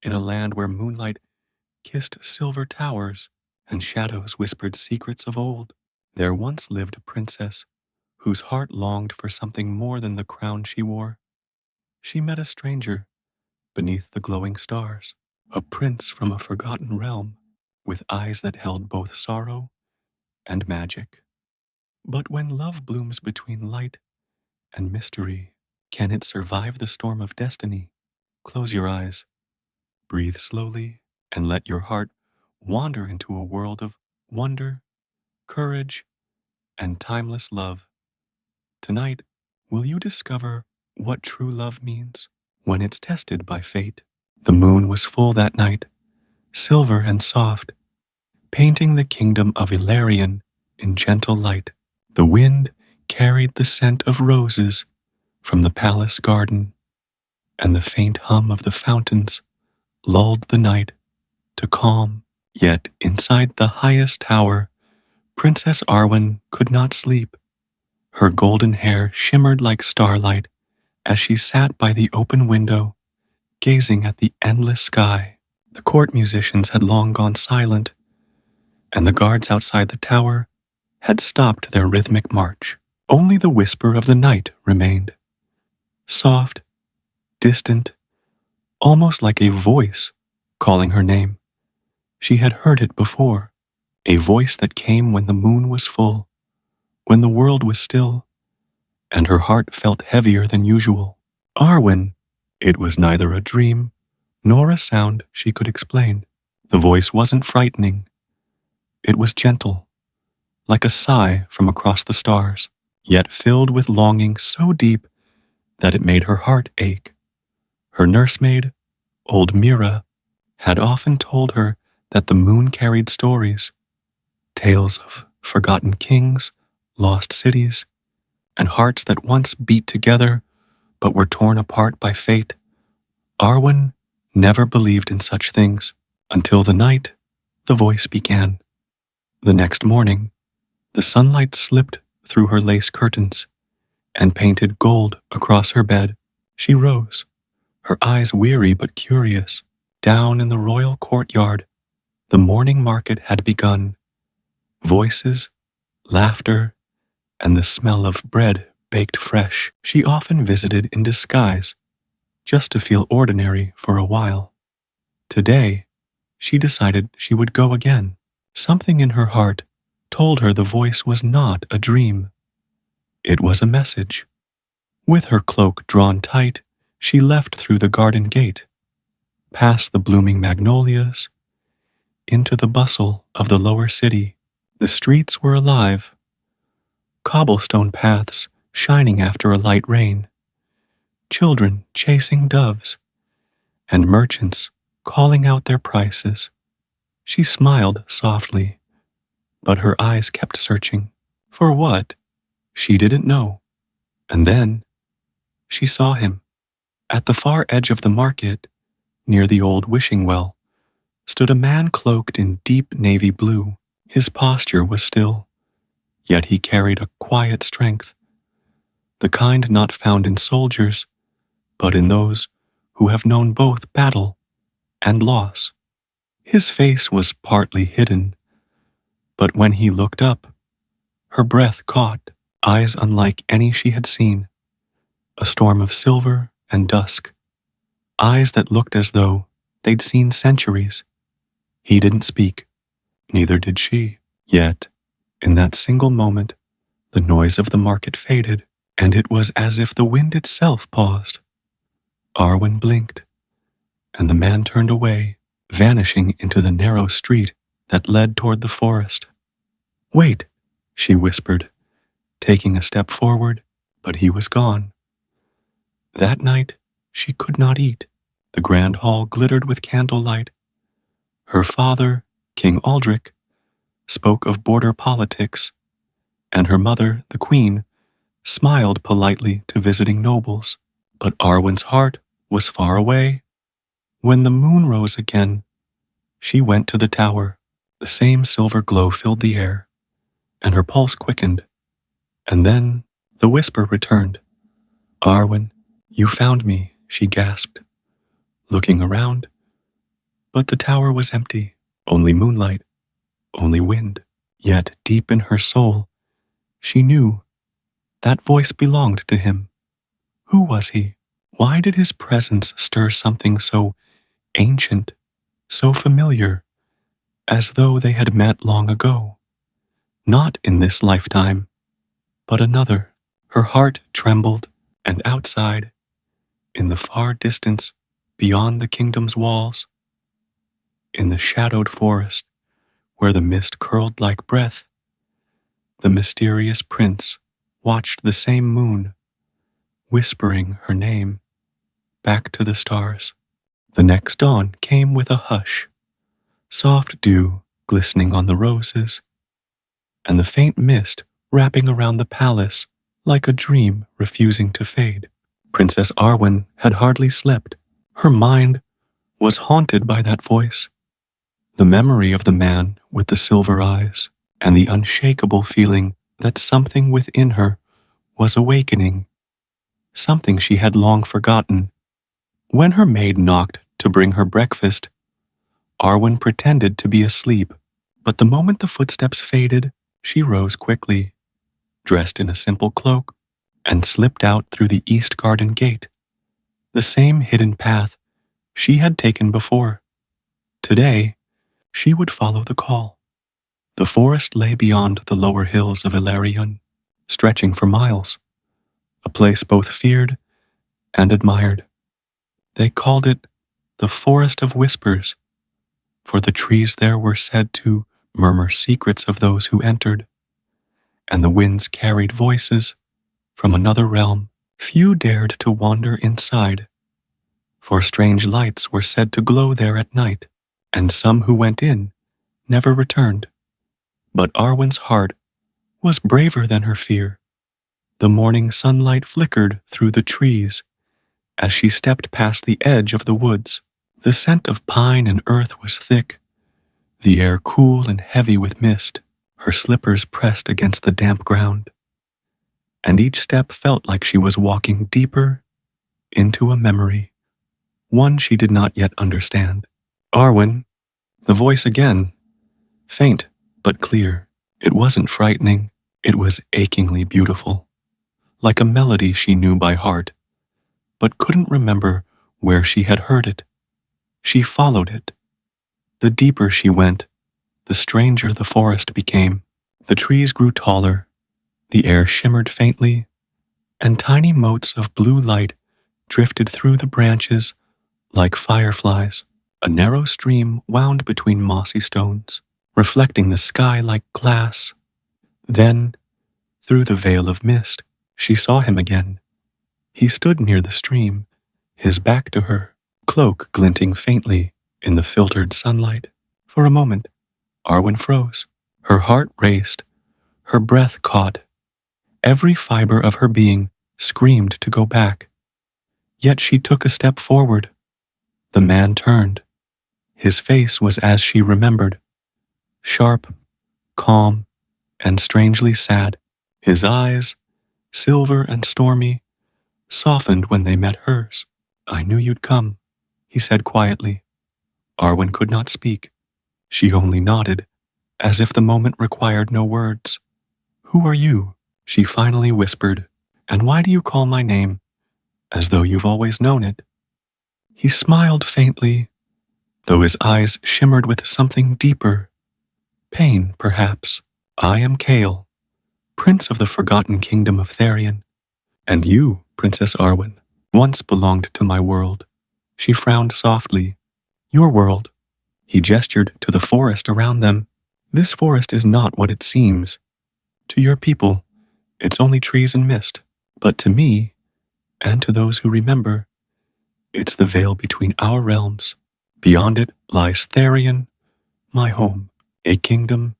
in a land where moonlight kissed silver towers and shadows whispered secrets of old. There once lived a princess whose heart longed for something more than the crown she wore. She met a stranger beneath the glowing stars, a prince from a forgotten realm, with eyes that held both sorrow and magic. But when love blooms between light and mystery, can it survive the storm of destiny? Close your eyes, breathe slowly, and let your heart wander into a world of wonder, courage, and timeless love. Tonight, will you discover what true love means when it's tested by fate? The moon was full that night, silver and soft, painting the kingdom of Ilarion in gentle light. The wind carried the scent of roses from the palace garden, and the faint hum of the fountains lulled the night to calm. Yet inside the highest tower, Princess Arwen could not sleep. Her golden hair shimmered like starlight as she sat by the open window, gazing at the endless sky. The court musicians had long gone silent, and the guards outside the tower had stopped their rhythmic march. Only the whisper of the night remained, soft, distant, almost like a voice calling her name. She had heard it before, a voice that came when the moon was full, when the world was still, and her heart felt heavier than usual. Arwen, it was neither a dream nor a sound she could explain. The voice wasn't frightening. It was gentle, like a sigh from across the stars, yet filled with longing so deep that it made her heart ache. Her nursemaid, old Mira, had often told her that the moon carried stories, tales of forgotten kings, lost cities, and hearts that once beat together but were torn apart by fate. Arwen never believed in such things until the night the voice began. The next morning, the sunlight slipped through her lace curtains and painted gold across her bed. She rose, her eyes weary but curious. Down in the royal courtyard, the morning market had begun. Voices, laughter, and the smell of bread baked fresh. She often visited in disguise, just to feel ordinary for a while. Today, she decided she would go again. Something in her heart told her the voice was not a dream. It was a message. With her cloak drawn tight, she left through the garden gate, past the blooming magnolias, into the bustle of the lower city. The streets were alive, cobblestone paths shining after a light rain, children chasing doves, and merchants calling out their prices. She smiled softly, but her eyes kept searching. For what? She didn't know. And then she saw him. At the far edge of the market, near the old wishing well, stood a man cloaked in deep navy blue. His posture was still, yet he carried a quiet strength, the kind not found in soldiers, but in those who have known both battle and loss. His face was partly hidden, but when he looked up, her breath caught, eyes unlike any she had seen, a storm of silver and dusk, eyes that looked as though they'd seen centuries. He didn't speak, neither did she. Yet, in that single moment, the noise of the market faded, and it was as if the wind itself paused. Arwen blinked, and the man turned away, vanishing into the narrow street that led toward the forest. "Wait," she whispered, taking a step forward, but he was gone. That night, she could not eat. The grand hall glittered with candlelight. Her father, King Aldrich, spoke of border politics, and her mother, the queen, smiled politely to visiting nobles. But Arwen's heart was far away. When the moon rose again, she went to the tower. The same silver glow filled the air, and her pulse quickened. And then the whisper returned. "Arwen, you found me," she gasped. Looking around, But the tower was empty, only moonlight, only wind. Yet deep in her soul, she knew that voice belonged to him. Who was he? Why did his presence stir something so ancient, so familiar, as though they had met long ago? Not in this lifetime, but another. Her heart trembled, and outside, in the far distance, beyond the kingdom's walls, in the shadowed forest, where the mist curled like breath, the mysterious prince watched the same moon, whispering her name back to the stars. The next dawn came with a hush, soft dew glistening on the roses, and the faint mist wrapping around the palace like a dream refusing to fade. Princess Arwen had hardly slept. Her mind was haunted by that voice, the memory of the man with the silver eyes, and the unshakable feeling that something within her was awakening, something she had long forgotten. When her maid knocked to bring her breakfast, Arwen pretended to be asleep, but the moment the footsteps faded, she rose quickly, dressed in a simple cloak, and slipped out through the east garden gate, the same hidden path she had taken before. Today, she would follow the call. The forest lay beyond the lower hills of Ilarion, stretching for miles, a place both feared and admired. They called it the Forest of Whispers, for the trees there were said to murmur secrets of those who entered, and the winds carried voices from another realm. Few dared to wander inside, for strange lights were said to glow there at night, and some who went in never returned. But Arwen's heart was braver than her fear. The morning sunlight flickered through the trees as she stepped past the edge of the woods. The scent of pine and earth was thick, the air cool and heavy with mist. Her slippers pressed against the damp ground, and each step felt like she was walking deeper into a memory, one she did not yet understand. Arwen, the voice again, faint but clear. It wasn't frightening, it was achingly beautiful, like a melody she knew by heart, but couldn't remember where she had heard it. She followed it. The deeper she went, the stranger the forest became. The trees grew taller, the air shimmered faintly, and tiny motes of blue light drifted through the branches like fireflies. A narrow stream wound between mossy stones, reflecting the sky like glass. Then, through the veil of mist, she saw him again. He stood near the stream, his back to her, cloak glinting faintly in the filtered sunlight. For a moment, Arwen froze. Her heart raced, her breath caught. Every fiber of her being screamed to go back. Yet she took a step forward. The man turned. His face was as she remembered, sharp, calm, and strangely sad. His eyes, silver and stormy, softened when they met hers. "I knew you'd come," he said quietly. Arwen could not speak. She only nodded, as if the moment required no words. "Who are you?" she finally whispered. "And why do you call my name, as though you've always known it?" He smiled faintly, though his eyes shimmered with something deeper. Pain, perhaps. "I am Kale, Prince of the Forgotten Kingdom of Therion. And you, Princess Arwen, once belonged to my world." She frowned softly. "Your world." He gestured to the forest around them. "This forest is not what it seems. To your people, it's only trees and mist. But to me, and to those who remember, it's the veil between our realms. Beyond it lies Therion, my home, a kingdom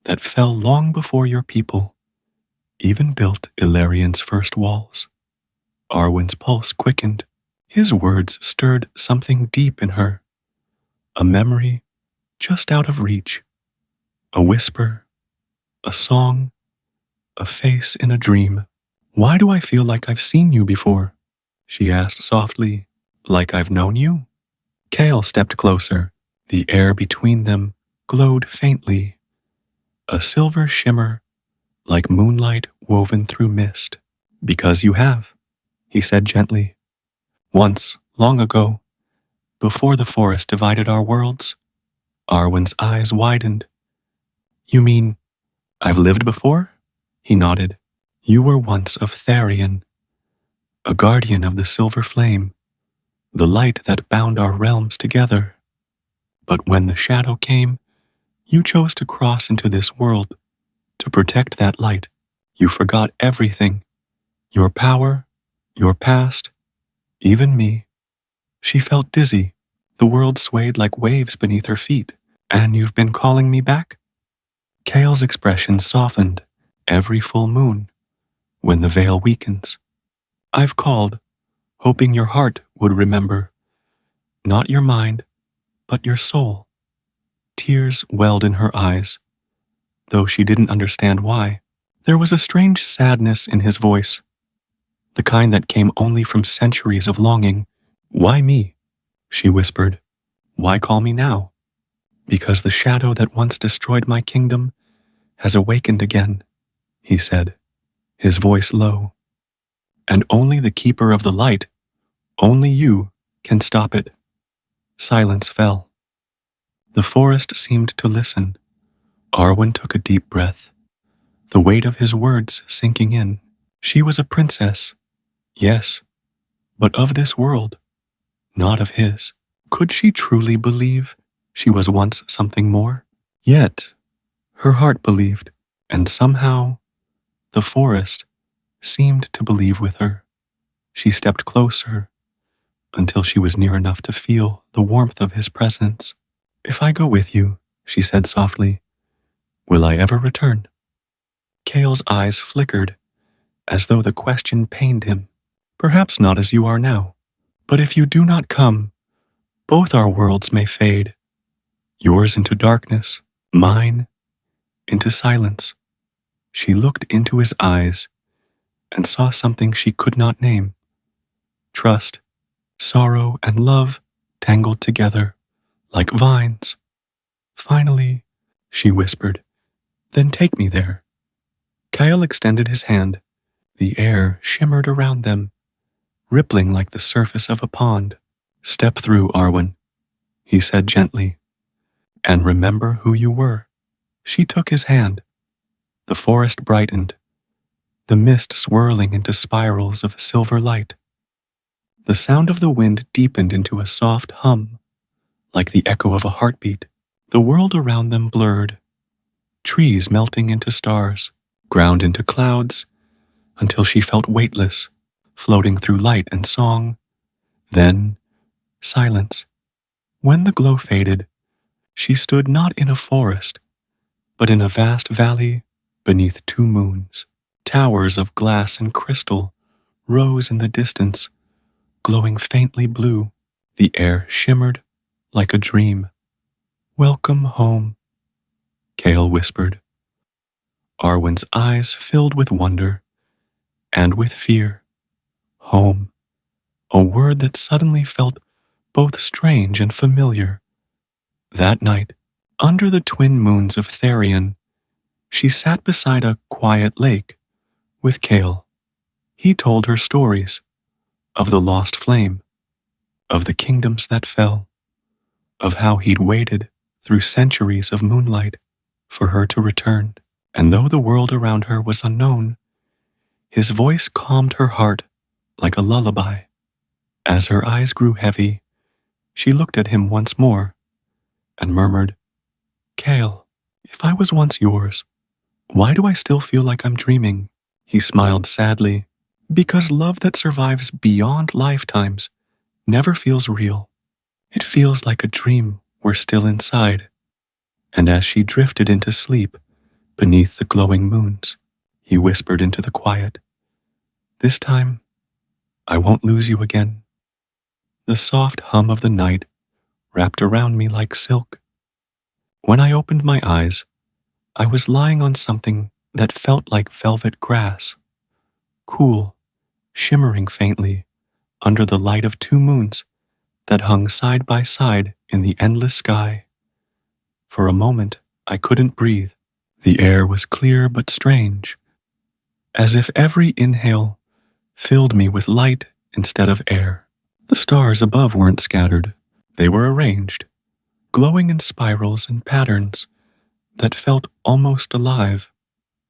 that fell long before your people even built Ilarion's first walls." Arwen's pulse quickened. His words stirred something deep in her, a memory just out of reach, a whisper, a song, a face in a dream. "Why do I feel like I've seen you before?" she asked softly. "Like I've known you?" Kale stepped closer, The air between them glowed faintly, a silver shimmer like moonlight woven through mist. Because you have, he said gently. Once, long ago, before the forest divided our worlds. Arwen's eyes widened. You mean I've lived before? He nodded. You were once of Tharian, a guardian of the silver flame, the light that bound our realms together. But when the shadow came, you chose to cross into this world to protect that light. You forgot everything, your power, your past, even me. She felt dizzy. The world swayed like waves beneath her feet. And you've been calling me back? Kale's expression softened every full moon when the veil weakens. I've called, hoping your heart would remember, not your mind, but your soul. Tears welled in her eyes, though she didn't understand why. There was a strange sadness in his voice, the kind that came only from centuries of longing. Why me? She whispered. Why call me now? Because the shadow that once destroyed my kingdom has awakened again, he said, his voice low. And only the keeper of the light, only you, can stop it. Silence fell. The forest seemed to listen. Arwen took a deep breath, the weight of his words sinking in. She was a princess, yes, but of this world, not of his. Could she truly believe she was once something more? Yet, her heart believed, and somehow, the forest seemed to believe with her. She stepped closer until she was near enough to feel the warmth of his presence. If I go with you, she said softly, will I ever return? Kale's eyes flickered, as though the question pained him. Perhaps not as you are now, but if you do not come, both our worlds may fade. Yours into darkness, mine into silence. She looked into his eyes and saw something she could not name. Trust, sorrow, and love tangled together like vines. Finally, she whispered, then take me there. Kyle extended his hand. The air shimmered around them, rippling like the surface of a pond. Step through, Arwen, he said gently, and remember who you were. She took his hand. The forest brightened, the mist swirling into spirals of silver light. The sound of the wind deepened into a soft hum, like the echo of a heartbeat. The world around them blurred, trees melting into stars, ground into clouds, until she felt weightless, floating through light and song. Then, silence. When the glow faded, she stood not in a forest, but in a vast valley beneath two moons. Towers of glass and crystal rose in the distance, glowing faintly blue. The air shimmered like a dream. Welcome home, Kale whispered. Arwen's eyes filled with wonder and with fear. Home, a word that suddenly felt both strange and familiar. That night, under the twin moons of Tharian, she sat beside a quiet lake with Kale. He told her stories of the lost flame, of the kingdoms that fell, of how he'd waited through centuries of moonlight for her to return. And though the world around her was unknown, his voice calmed her heart like a lullaby. As her eyes grew heavy, she looked at him once more and murmured, Kale, if I was once yours, why do I still feel like I'm dreaming? He smiled sadly. Because love that survives beyond lifetimes never feels real. It feels like a dream we're still inside. And as she drifted into sleep beneath the glowing moons, he whispered into the quiet, this time, I won't lose you again. The soft hum of the night wrapped around me like silk. When I opened my eyes, I was lying on something that felt like velvet grass, cool, shimmering faintly under the light of two moons that hung side by side in the endless sky. For a moment, I couldn't breathe. The air was clear but strange, as if every inhale filled me with light instead of air. The stars above weren't scattered. They were arranged, glowing in spirals and patterns that felt almost alive.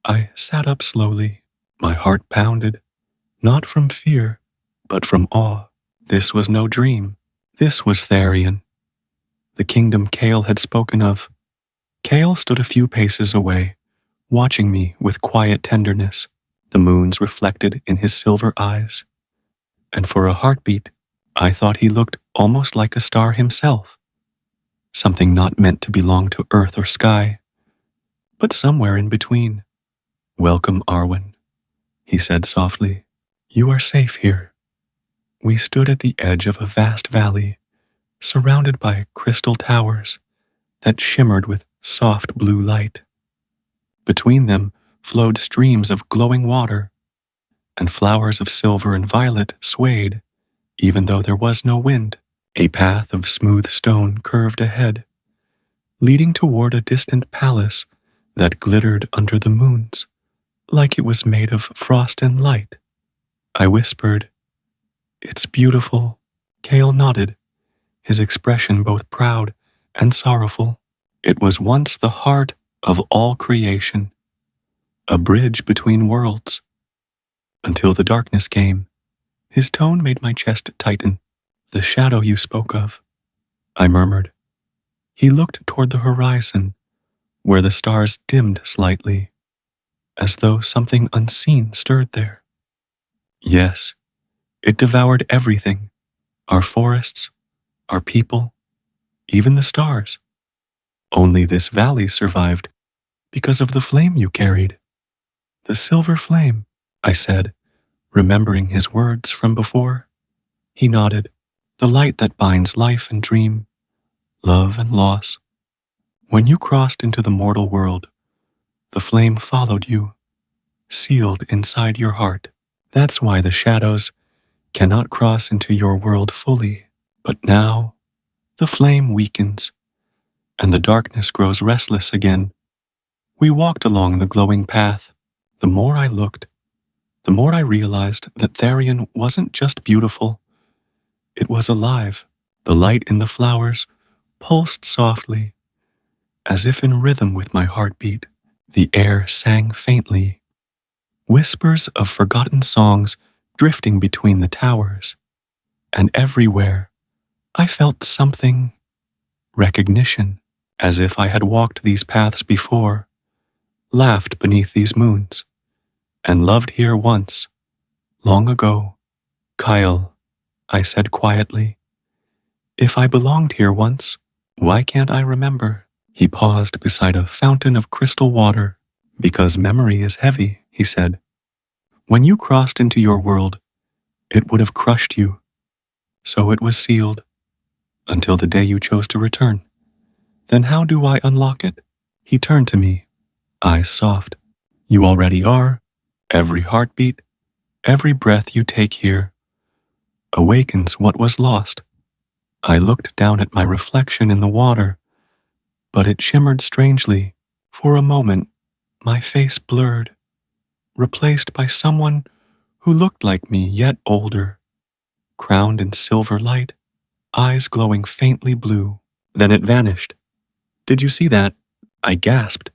I sat up slowly. My heart pounded, not from fear, but from awe. This was no dream. This was Tharian, the kingdom Kale had spoken of. Kale stood a few paces away, watching me with quiet tenderness, the moons reflected in his silver eyes. And for a heartbeat, I thought he looked almost like a star himself, something not meant to belong to earth or sky, but somewhere in between. "Welcome, Arwen," he said softly. "You are safe here." We stood at the edge of a vast valley, surrounded by crystal towers that shimmered with soft blue light. Between them flowed streams of glowing water, and flowers of silver and violet swayed, even though there was no wind. A path of smooth stone curved ahead, leading toward a distant palace that glittered under the moons, like it was made of frost and light. I whispered, "It's beautiful." Kale nodded, his expression both proud and sorrowful. It was once the heart of all creation, a bridge between worlds. Until the darkness came, his tone made my chest tighten. "The shadow you spoke of," I murmured. He looked toward the horizon, where the stars dimmed slightly, as though something unseen stirred there. "Yes, it devoured everything, our forests, our people, even the stars. Only this valley survived because of the flame you carried." "The silver flame," I said, remembering his words from before. He nodded. "The light that binds life and dream, love and loss. When you crossed into the mortal world, the flame followed you, sealed inside your heart. That's why the shadows cannot cross into your world fully. But now, the flame weakens, and the darkness grows restless again." We walked along the glowing path. The more I looked, the more I realized that Tharian wasn't just beautiful, it was alive. The light in the flowers pulsed softly, as if in rhythm with my heartbeat. The air sang faintly, whispers of forgotten songs drifting between the towers. And everywhere, I felt something, recognition, as if I had walked these paths before, laughed beneath these moons, and loved here once, long ago. "Kyle," I said quietly, "if I belonged here once, why can't I remember?" He paused beside a fountain of crystal water. "Because memory is heavy," he said. "When you crossed into your world, it would have crushed you. So it was sealed, until the day you chose to return. Then how do I unlock it?" He turned to me, eyes soft. "You already are. Every heartbeat, every breath you take here, awakens what was lost." I looked down at my reflection in the water, but it shimmered strangely. For a moment, my face blurred, replaced by someone who looked like me yet older, crowned in silver light, eyes glowing faintly blue. Then it vanished. "Did you see that?" I gasped.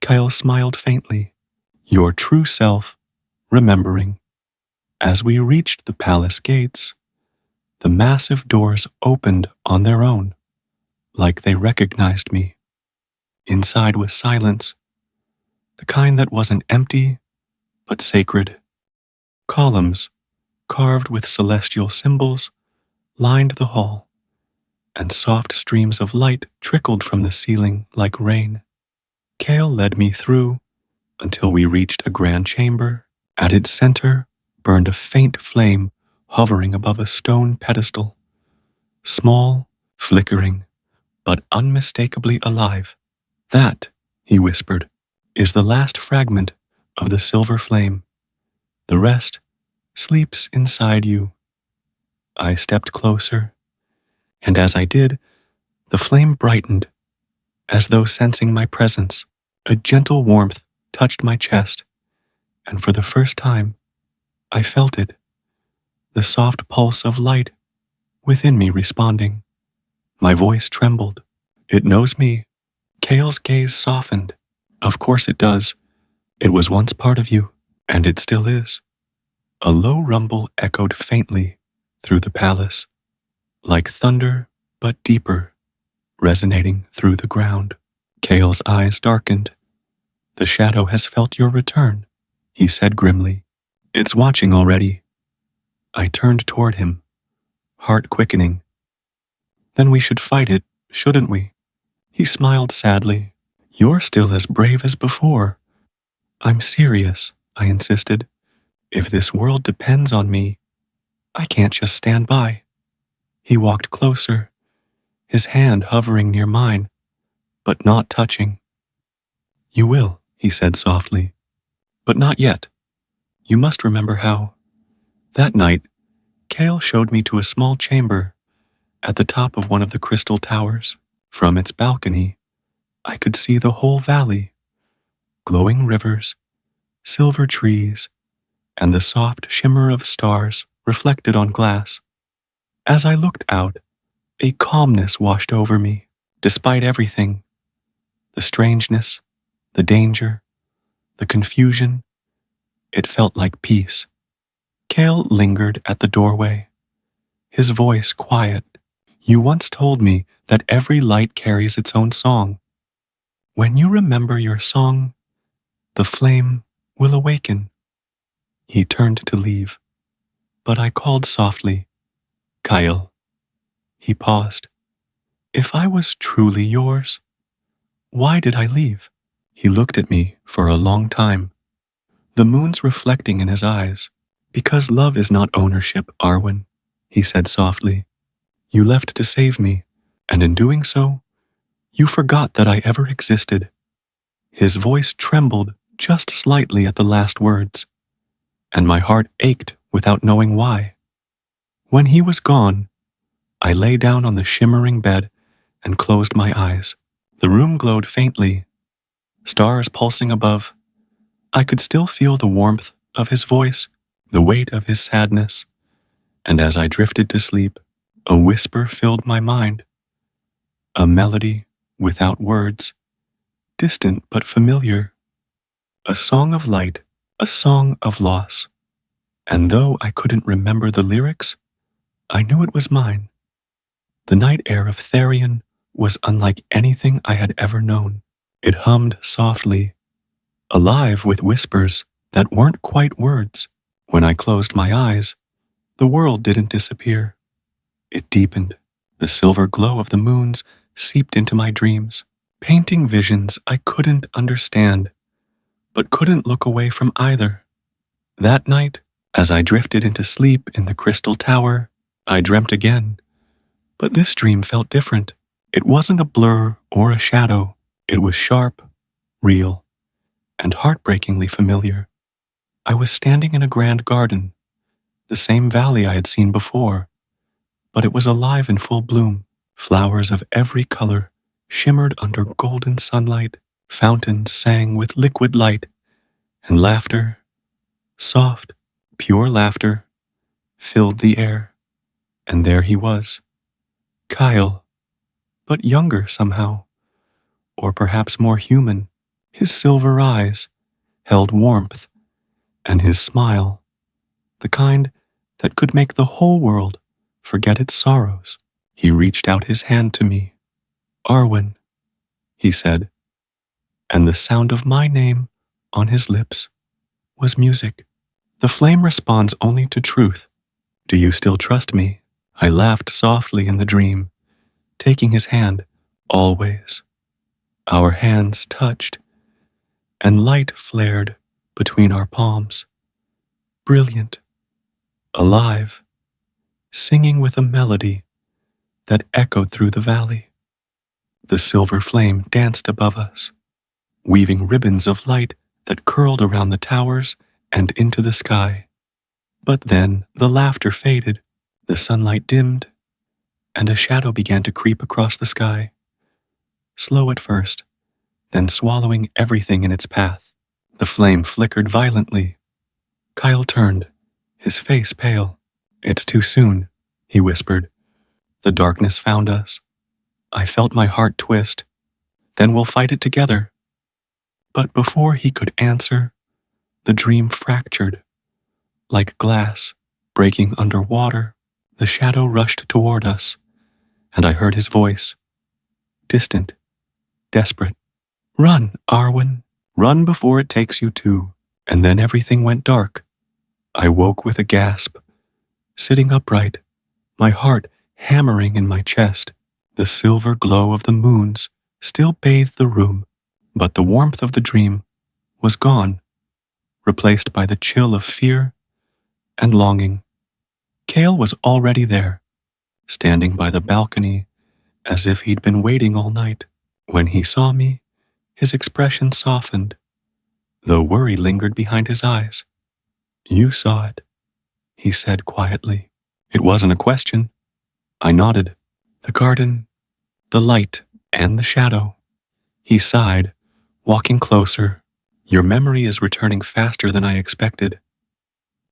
Kyle smiled faintly. "Your true self, remembering." As we reached the palace gates, the massive doors opened on their own, like they recognized me. Inside was silence, the kind that wasn't empty, but sacred. Columns, carved with celestial symbols, lined the hall, and soft streams of light trickled from the ceiling like rain. Kale led me through until we reached a grand chamber. At its center burned a faint flame hovering above a stone pedestal, small, flickering, but unmistakably alive. "That," he whispered, "is the last fragment of the silver flame. The rest sleeps inside you." I stepped closer, And as I did, the flame brightened, as though sensing my presence. A gentle warmth touched my chest, and for the first time, I felt it, the soft pulse of light within me responding. My voice trembled. It knows me. Kale's gaze softened. Of course it does. It was once part of you, and it still is. A low rumble echoed faintly through the palace, like thunder, but deeper, resonating through the ground. Kale's eyes darkened. The shadow has felt your return, he said grimly. It's watching already. I turned toward him, heart quickening. Then we should fight it, shouldn't we? He smiled sadly. You're still as brave as before. I'm serious, I insisted. If this world depends on me, I can't just stand by. He walked closer, his hand hovering near mine, but not touching. You will, he said softly, but not yet. You must remember how. That night, Kale showed me to a small chamber at the top of one of the crystal towers. From its balcony, I could see the whole valley, glowing rivers, silver trees, and the soft shimmer of stars reflected on glass. As I looked out, a calmness washed over me, despite everything. The strangeness, the danger, the confusion. It felt like peace. Kale lingered at the doorway, his voice quiet. You once told me that every light carries its own song. When you remember your song, the flame will awaken. He turned to leave, but I called softly, Kyle. He paused. If I was truly yours, why did I leave? He looked at me for a long time, the moons reflecting in his eyes. Because love is not ownership, Arwen, he said softly. You left to save me, and in doing so, you forgot that I ever existed. His voice trembled just slightly at the last words, and my heart ached without knowing why. When he was gone, I lay down on the shimmering bed and closed my eyes. The room glowed faintly, stars pulsing above. I could still feel the warmth of his voice, the weight of his sadness, and as I drifted to sleep, a whisper filled my mind, a melody without words, distant but familiar, a song of light, a song of loss. And though I couldn't remember the lyrics, I knew it was mine. The night air of Therion was unlike anything I had ever known. It hummed softly, alive with whispers that weren't quite words. When I closed my eyes, the world didn't disappear. It deepened. The silver glow of the moons seeped into my dreams, painting visions I couldn't understand, but couldn't look away from either. That night, as I drifted into sleep in the crystal tower, I dreamt again. But this dream felt different. It wasn't a blur or a shadow. It was sharp, real, and heartbreakingly familiar. I was standing in a grand garden, the same valley I had seen before, but it was alive in full bloom. Flowers of every color shimmered under golden sunlight. Fountains sang with liquid light, and laughter, soft, pure laughter, filled the air. And there he was, Kyle, but younger somehow, or perhaps more human. His silver eyes held warmth, and his smile, the kind that could make the whole world forget its sorrows. He reached out his hand to me. Arwen, he said, and the sound of my name on his lips was music. The flame responds only to truth. Do you still trust me? I laughed softly in the dream, taking his hand, always. Our hands touched, and light flared between our palms. Brilliant, alive, singing with a melody that echoed through the valley. The silver flame danced above us, weaving ribbons of light that curled around the towers and into the sky. But then the laughter faded, the sunlight dimmed, and a shadow began to creep across the sky, slow at first, then swallowing everything in its path. The flame flickered violently. Kyle turned, his face pale. "It's too soon," he whispered. "The darkness found us." I felt my heart twist. "Then we'll fight it together." But before he could answer, the dream fractured, like glass breaking under water. The shadow rushed toward us, and I heard his voice, distant, desperate. "Run, Arwen. Run before it takes you too." And then everything went dark. I woke with a gasp, sitting upright, my heart hammering in my chest. The silver glow of the moons still bathed the room, but the warmth of the dream was gone, replaced by the chill of fear and longing. Cale was already there, standing by the balcony as if he'd been waiting all night. When he saw me, his expression softened, though worry lingered behind his eyes. "You saw it," he said quietly. It wasn't a question. I nodded. "The garden, the light, and the shadow." He sighed, walking closer. "Your memory is returning faster than I expected.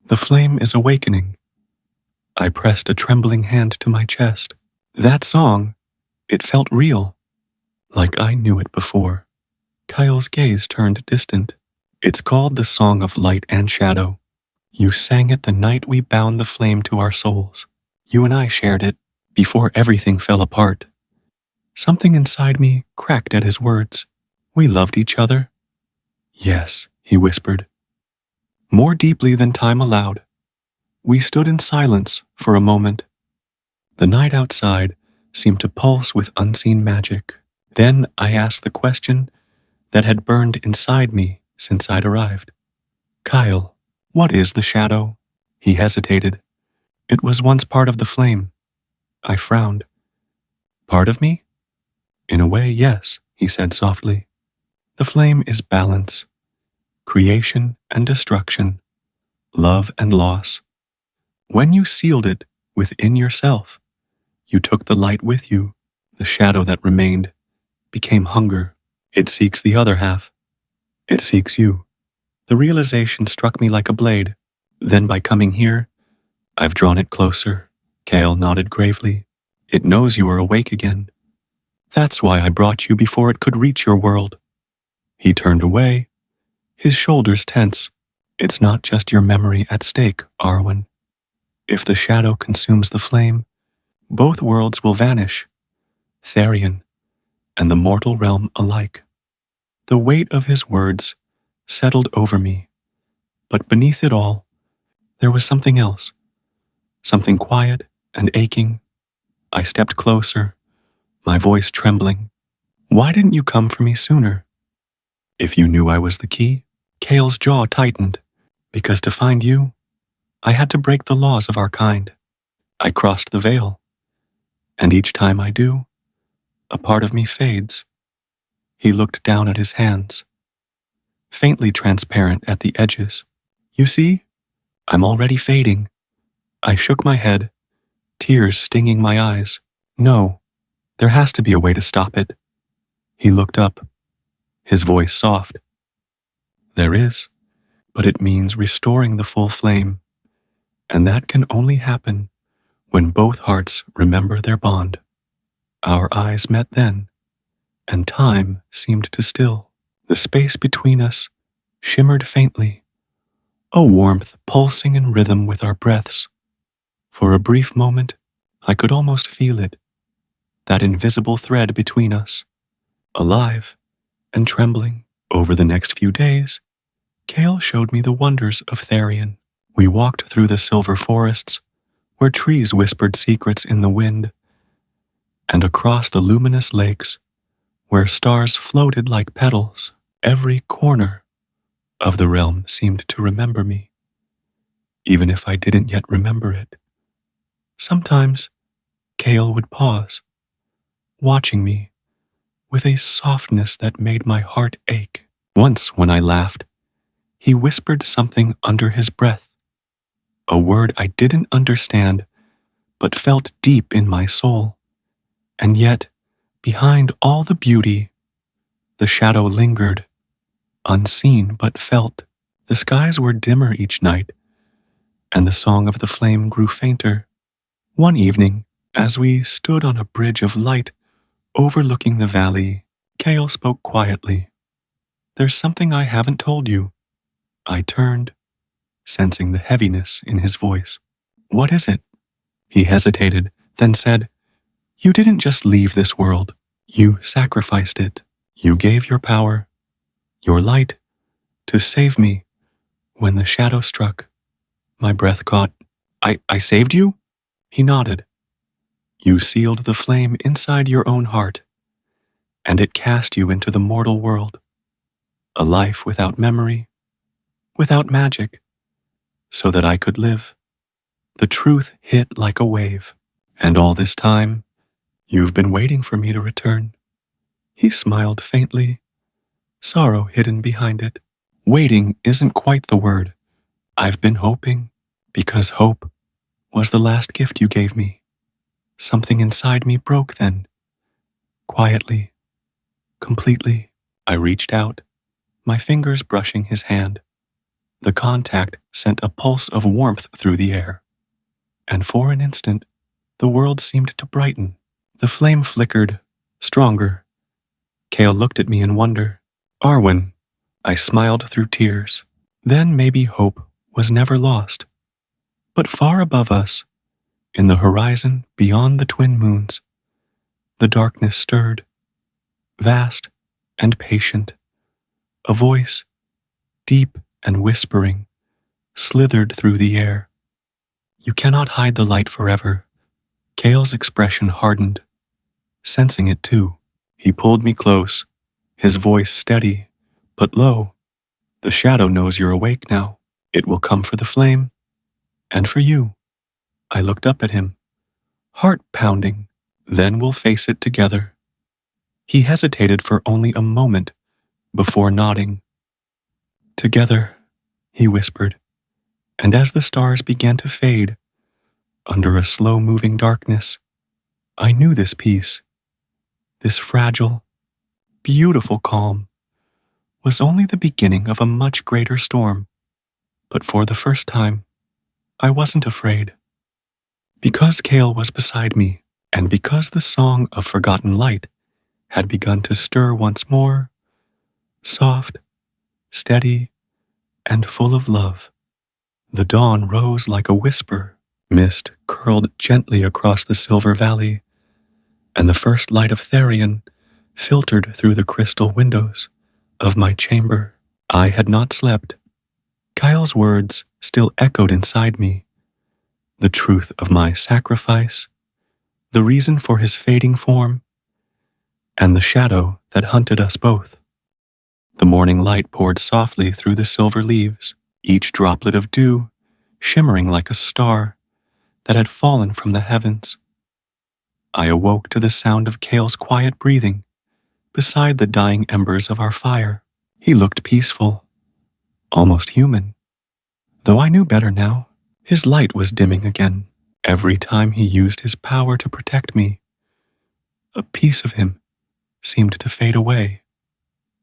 The flame is awakening." I pressed a trembling hand to my chest. That song, it felt real, like I knew it before. Kyle's gaze turned distant. "It's called the Song of Light and Shadow. You sang it the night we bound the flame to our souls. You and I shared it before everything fell apart." Something inside me cracked at his words. "We loved each other?" "Yes," he whispered, more deeply than time allowed. We stood in silence for a moment. The night outside seemed to pulse with unseen magic. Then I asked the question that had burned inside me since I'd arrived. "Kyle, what is the shadow?" He hesitated. "It was once part of the flame." I frowned. "Part of me?" "In a way, yes," he said softly. "The flame is balance, creation and destruction, love and loss. When you sealed it within yourself, you took the light with you. The shadow that remained became hunger. It seeks the other half. It seeks you." The realization struck me like a blade. Then by coming here, I've drawn it closer. Cale nodded gravely. "It knows you are awake again. That's why I brought you before it could reach your world." He turned away, his shoulders tense. "It's not just your memory at stake, Arwen. If the shadow consumes the flame, both worlds will vanish, Therian and the mortal realm alike." The weight of his words settled over me, but beneath it all, there was something else, something quiet and aching. I stepped closer, my voice trembling. "Why didn't you come for me sooner? If you knew I was the key?" Cale's jaw tightened. "Because to find you, I had to break the laws of our kind. I crossed the veil, and each time I do, a part of me fades." He looked down at his hands, faintly transparent at the edges. "You see, I'm already fading." I shook my head, tears stinging my eyes. "No, there has to be a way to stop it." He looked up, his voice soft. "There is, but it means restoring the full flame, and that can only happen when both hearts remember their bond." Our eyes met then, and time seemed to still. The space between us shimmered faintly, a warmth pulsing in rhythm with our breaths. For a brief moment, I could almost feel it, that invisible thread between us, alive and trembling. Over the next few days, Cale showed me the wonders of Therian. We walked through the silver forests, where trees whispered secrets in the wind, and across the luminous lakes, where stars floated like petals. Every corner of the realm seemed to remember me, even if I didn't yet remember it. Sometimes Cale would pause, watching me with a softness that made my heart ache. Once, when I laughed, he whispered something under his breath, a word I didn't understand, but felt deep in my soul. And yet, behind all the beauty, the shadow lingered, unseen but felt. The skies were dimmer each night, and the song of the flame grew fainter. One evening, as we stood on a bridge of light overlooking the valley, Kale spoke quietly. "There's something I haven't told you." I turned, sensing the heaviness in his voice. "What is it?" He hesitated, then said, "You didn't just leave this world. You sacrificed it. You gave your power, your light, to save me when the shadow struck." My breath caught. I saved you?" He nodded. "You sealed the flame inside your own heart, and it cast you into the mortal world. A life without memory, without magic, so that I could live." The truth hit like a wave. "And all this time, you've been waiting for me to return." He smiled faintly, sorrow hidden behind it. "Waiting isn't quite the word. I've been hoping, because hope was the last gift you gave me. Something inside me broke then, quietly, completely." I reached out, my fingers brushing his hand. The contact sent a pulse of warmth through the air, and for an instant, the world seemed to brighten. The flame flickered, stronger. Kale looked at me in wonder. "Arwen," I smiled through tears. Then maybe hope was never lost. But far above us, in the horizon beyond the twin moons, the darkness stirred, vast and patient. A voice, deep and whispering, slithered through the air. "You cannot hide the light forever." Kale's expression hardened, sensing it too. He pulled me close, his voice steady, but low. "The shadow knows you're awake now. It will come for the flame, and for you." I looked up at him, heart pounding. "Then we'll face it together." He hesitated for only a moment before nodding. "Together," he whispered, and as the stars began to fade under a slow-moving darkness, I knew this peace, this fragile, beautiful calm, was only the beginning of a much greater storm. But for the first time, I wasn't afraid. Because Kale was beside me, and because the song of forgotten light had begun to stir once more, soft, steady, and full of love. The dawn rose like a whisper. Mist curled gently across the silver valley, and the first light of Therian filtered through the crystal windows of my chamber. I had not slept. Kyle's words still echoed inside me. The truth of my sacrifice, the reason for his fading form, and the shadow that hunted us both. The morning light poured softly through the silver leaves, each droplet of dew shimmering like a star that had fallen from the heavens. I awoke to the sound of Kale's quiet breathing beside the dying embers of our fire. He looked peaceful, almost human. Though I knew better now, his light was dimming again. Every time he used his power to protect me, a piece of him seemed to fade away.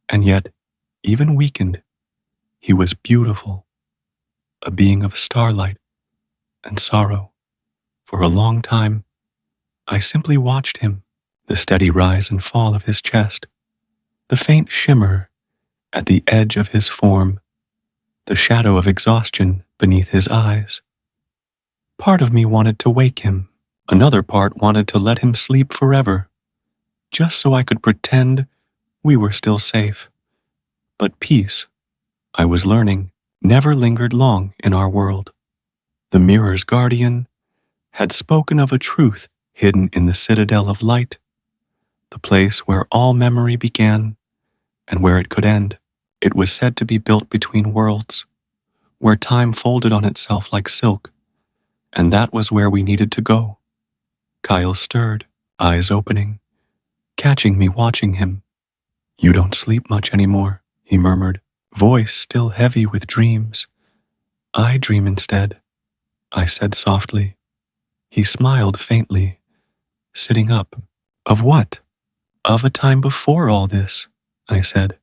And yet, even weakened, he was beautiful, a being of starlight and sorrow. For a long time, I simply watched him, the steady rise and fall of his chest, the faint shimmer at the edge of his form, the shadow of exhaustion beneath his eyes. Part of me wanted to wake him. Another part wanted to let him sleep forever, just so I could pretend we were still safe. But peace, I was learning, never lingered long in our world. The mirror's guardian had spoken of a truth hidden in the citadel of light, the place where all memory began and where it could end. It was said to be built between worlds, where time folded on itself like silk, and that was where we needed to go. Kyle stirred, eyes opening, catching me watching him. "You don't sleep much anymore," he murmured, voice still heavy with dreams. "I dream instead," I said softly. He smiled faintly, sitting up. Of what? Of a time before all this, I said,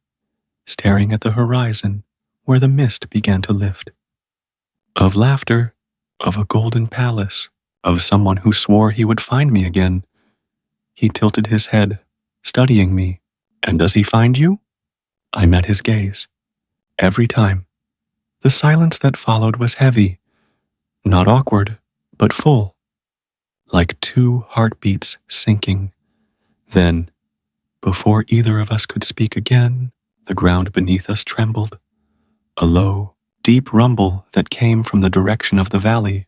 staring at the horizon where the mist began to lift. Of laughter, of a golden palace, of someone who swore he would find me again. He tilted his head, studying me. And does he find you? I met his gaze. Every time. The silence that followed was heavy, not awkward, but full, like two heartbeats sinking. Then, before either of us could speak again, the ground beneath us trembled, a low, deep rumble that came from the direction of the valley.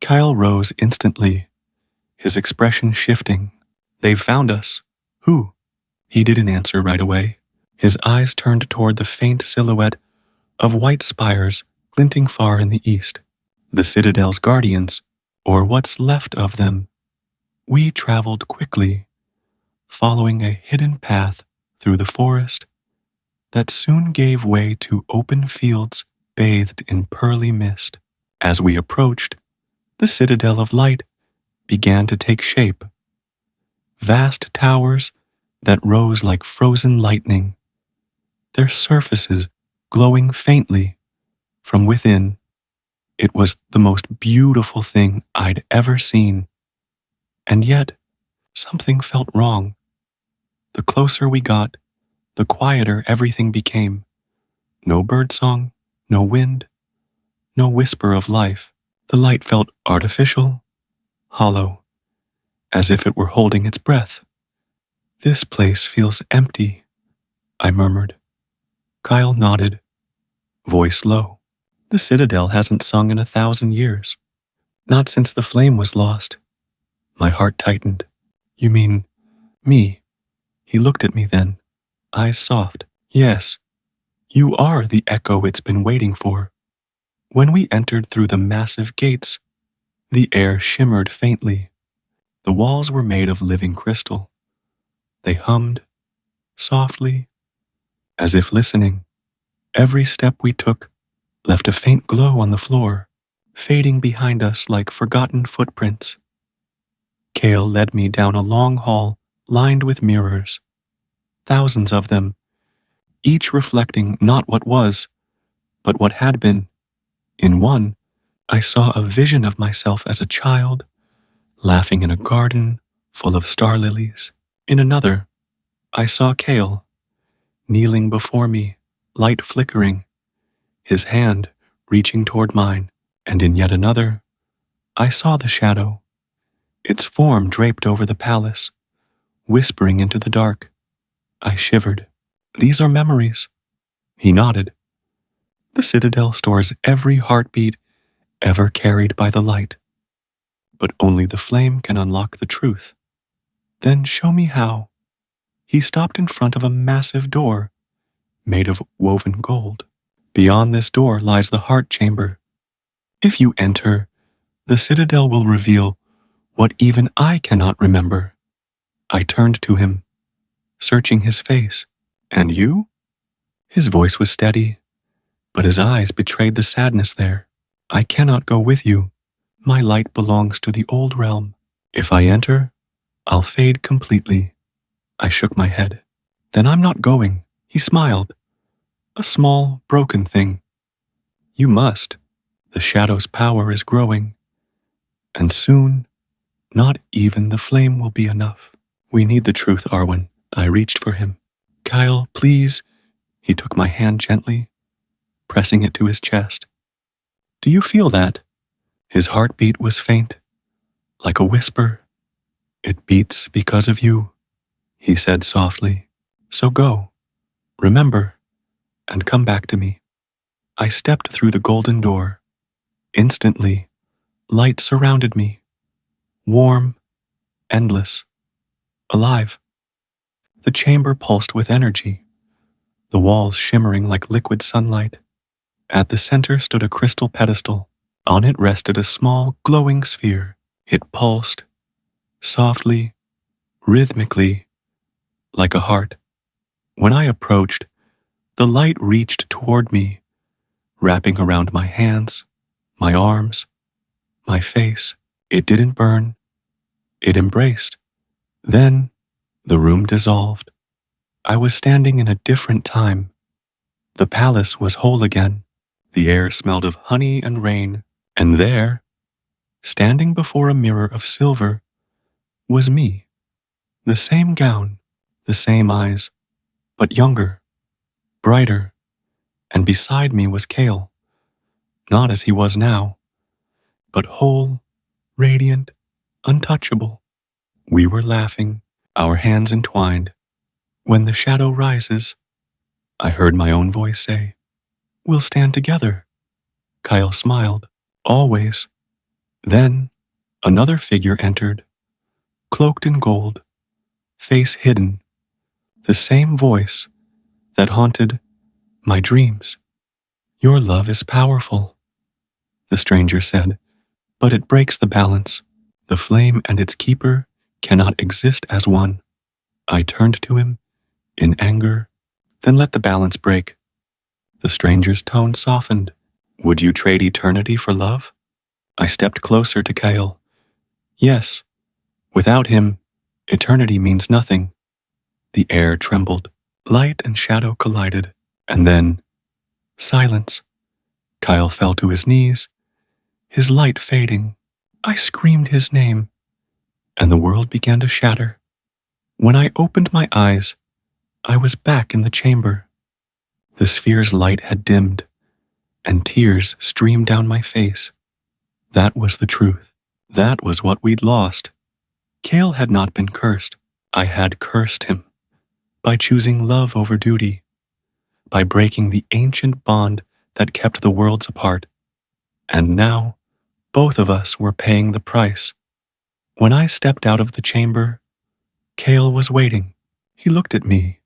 Kyle rose instantly, his expression shifting. They've found us. Who? He didn't answer right away. His eyes turned toward the faint silhouette of white spires glinting far in the east. The citadel's guardians, or what's left of them. We traveled quickly, following a hidden path through the forest that soon gave way to open fields bathed in pearly mist. As we approached, the citadel of light began to take shape. Vast towers that rose like frozen lightning, their surfaces glowing faintly from within. It was the most beautiful thing I'd ever seen. And yet, something felt wrong. The closer we got, the quieter everything became. No birdsong, no wind, no whisper of life. The light felt artificial, hollow, as if it were holding its breath. This place feels empty, I murmured. Kyle nodded, voice low. The citadel hasn't sung in 1,000 years. Not since the flame was lost. My heart tightened. You mean me? He looked at me then, eyes soft. Yes, you are the echo it's been waiting for. When we entered through the massive gates, the air shimmered faintly. The walls were made of living crystal. They hummed, softly, as if listening. Every step we took left a faint glow on the floor, fading behind us like forgotten footprints. Kale led me down a long hall lined with mirrors, thousands of them, each reflecting not what was, but what had been. In one, I saw a vision of myself as a child, laughing in a garden full of star lilies. In another, I saw Kale, kneeling before me, light flickering, his hand reaching toward mine. And in yet another, I saw the shadow, its form draped over the palace, whispering into the dark. I shivered. These are memories. He nodded. The citadel stores every heartbeat ever carried by the light. But only the flame can unlock the truth. Then show me how. He stopped in front of a massive door, made of woven gold. Beyond this door lies the heart chamber. If you enter, the citadel will reveal what even I cannot remember. I turned to him, searching his face. And you? His voice was steady, but his eyes betrayed the sadness there. I cannot go with you. My light belongs to the old realm. If I enter, I'll fade completely. I shook my head. Then I'm not going. He smiled. A small, broken thing. You must. The shadow's power is growing. And soon, not even the flame will be enough. We need the truth, Arwen. I reached for him. Kyle, please. He took my hand gently, pressing it to his chest. Do you feel that? His heartbeat was faint, like a whisper. It beats because of you, he said softly. So go, remember, and come back to me. I stepped through the golden door. Instantly, light surrounded me, warm, endless, alive. The chamber pulsed with energy, the walls shimmering like liquid sunlight. At the center stood a crystal pedestal. On it rested a small, glowing sphere. It pulsed, softly, rhythmically, like a heart. When I approached, the light reached toward me, wrapping around my hands, my arms, my face. It didn't burn, it embraced. Then the room dissolved. I was standing in a different time. The palace was whole again. The air smelled of honey and rain. And there, standing before a mirror of silver, was me. The same gown, the same eyes, but younger, brighter, and beside me was Kale, not as he was now, but whole, radiant, untouchable. We were laughing, our hands entwined. When the shadow rises, I heard my own voice say, "We'll stand together." Kyle smiled, always. Then another figure entered, cloaked in gold, face hidden, the same voice that haunted my dreams. "Your love is powerful," the stranger said, "but it breaks the balance. The flame and its keeper cannot exist as one." I turned to him in anger, "Then let the balance break." The stranger's tone softened. "Would you trade eternity for love?" I stepped closer to Kyle. "Yes. Without him, eternity means nothing." The air trembled. Light and shadow collided. And then, silence. Kyle fell to his knees, his light fading. I screamed his name, and the world began to shatter. When I opened my eyes, I was back in the chamber. The sphere's light had dimmed, and tears streamed down my face. That was the truth. That was what we'd lost. Kale had not been cursed. I had cursed him. By choosing love over duty. By breaking the ancient bond that kept the worlds apart. And now, both of us were paying the price. When I stepped out of the chamber, Kale was waiting. He looked at me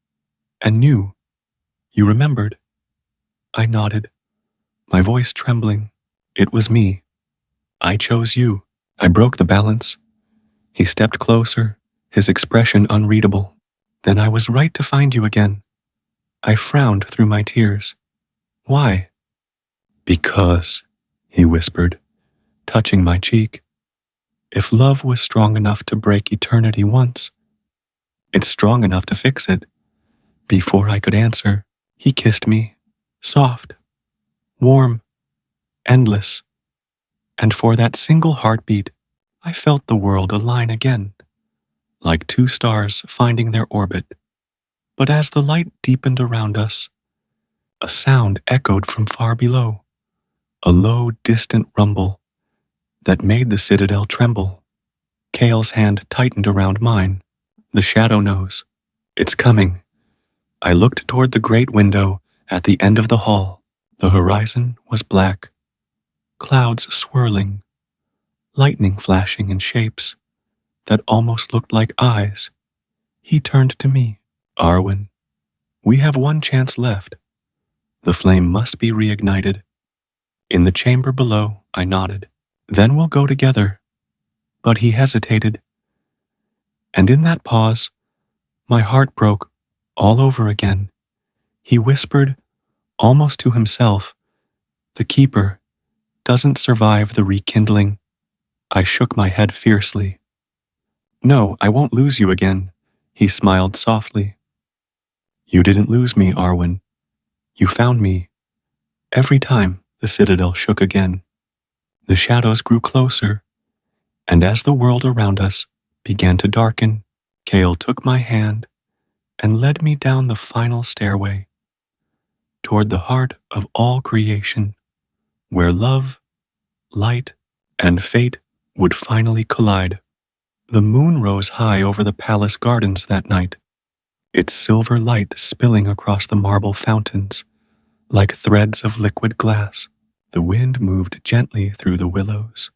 and knew. "You remembered?" I nodded, my voice trembling. "It was me. I chose you." I broke the balance. He stepped closer, his expression unreadable. "Then I was right to find you again." I frowned through my tears. "Why?" "Because," he whispered, touching my cheek, "if love was strong enough to break eternity once, it's strong enough to fix it." Before I could answer, he kissed me, soft, warm, endless. And for that single heartbeat, I felt the world align again, like two stars finding their orbit. But as the light deepened around us, a sound echoed from far below, a low, distant rumble that made the citadel tremble. Kale's hand tightened around mine. "The shadow knows. It's coming." I looked toward the great window at the end of the hall. The horizon was black, clouds swirling, lightning flashing in shapes that almost looked like eyes. He turned to me. "Arwen, we have one chance left. The flame must be reignited." "In the chamber below," I nodded. "Then we'll go together." But he hesitated. And in that pause, my heart broke all over again. He whispered, almost to himself, "The keeper doesn't survive the rekindling." I shook my head fiercely. "No, I won't lose you again," he smiled softly. "You didn't lose me, Arwen. You found me." Every time the citadel shook again, the shadows grew closer, and as the world around us began to darken, Kale took my hand and led me down the final stairway toward the heart of all creation, where love, light, and fate would finally collide. The moon rose high over the palace gardens that night, its silver light spilling across the marble fountains like threads of liquid glass. The wind moved gently through the willows,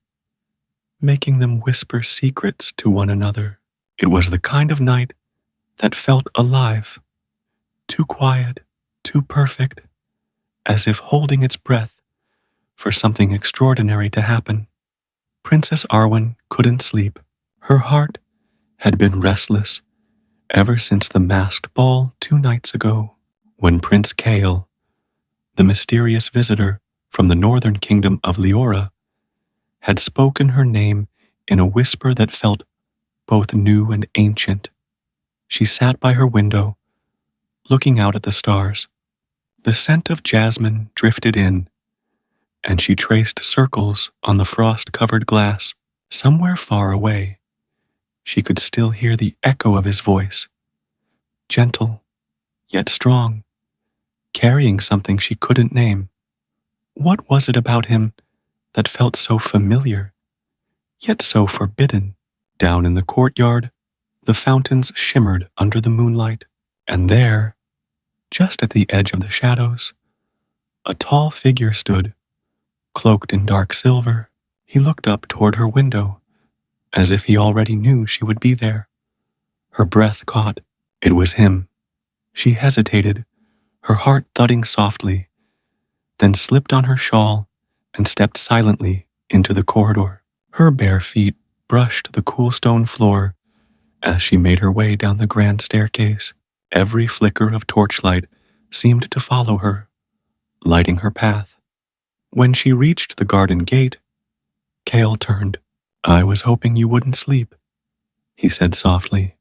making them whisper secrets to one another. It was the kind of night that felt alive, too quiet, too perfect, as if holding its breath for something extraordinary to happen. Princess Arwen couldn't sleep. Her heart had been restless ever since the masked ball 2 nights ago, when Prince Kale, the mysterious visitor from the northern kingdom of Leora, had spoken her name in a whisper that felt both new and ancient. She sat by her window, looking out at the stars. The scent of jasmine drifted in, and she traced circles on the frost-covered glass. Somewhere far away, she could still hear the echo of his voice, gentle yet strong, carrying something she couldn't name. What was it about him that felt so familiar, yet so forbidden? Down in the courtyard, the fountains shimmered under the moonlight, and there, just at the edge of the shadows, a tall figure stood, cloaked in dark silver. He looked up toward her window, as if he already knew she would be there. Her breath caught. It was him. She hesitated, her heart thudding softly, then slipped on her shawl and stepped silently into the corridor. Her bare feet brushed the cool stone floor as she made her way down the grand staircase. Every flicker of torchlight seemed to follow her, lighting her path. When she reached the garden gate, Cale turned. "I was hoping you wouldn't sleep," he said softly,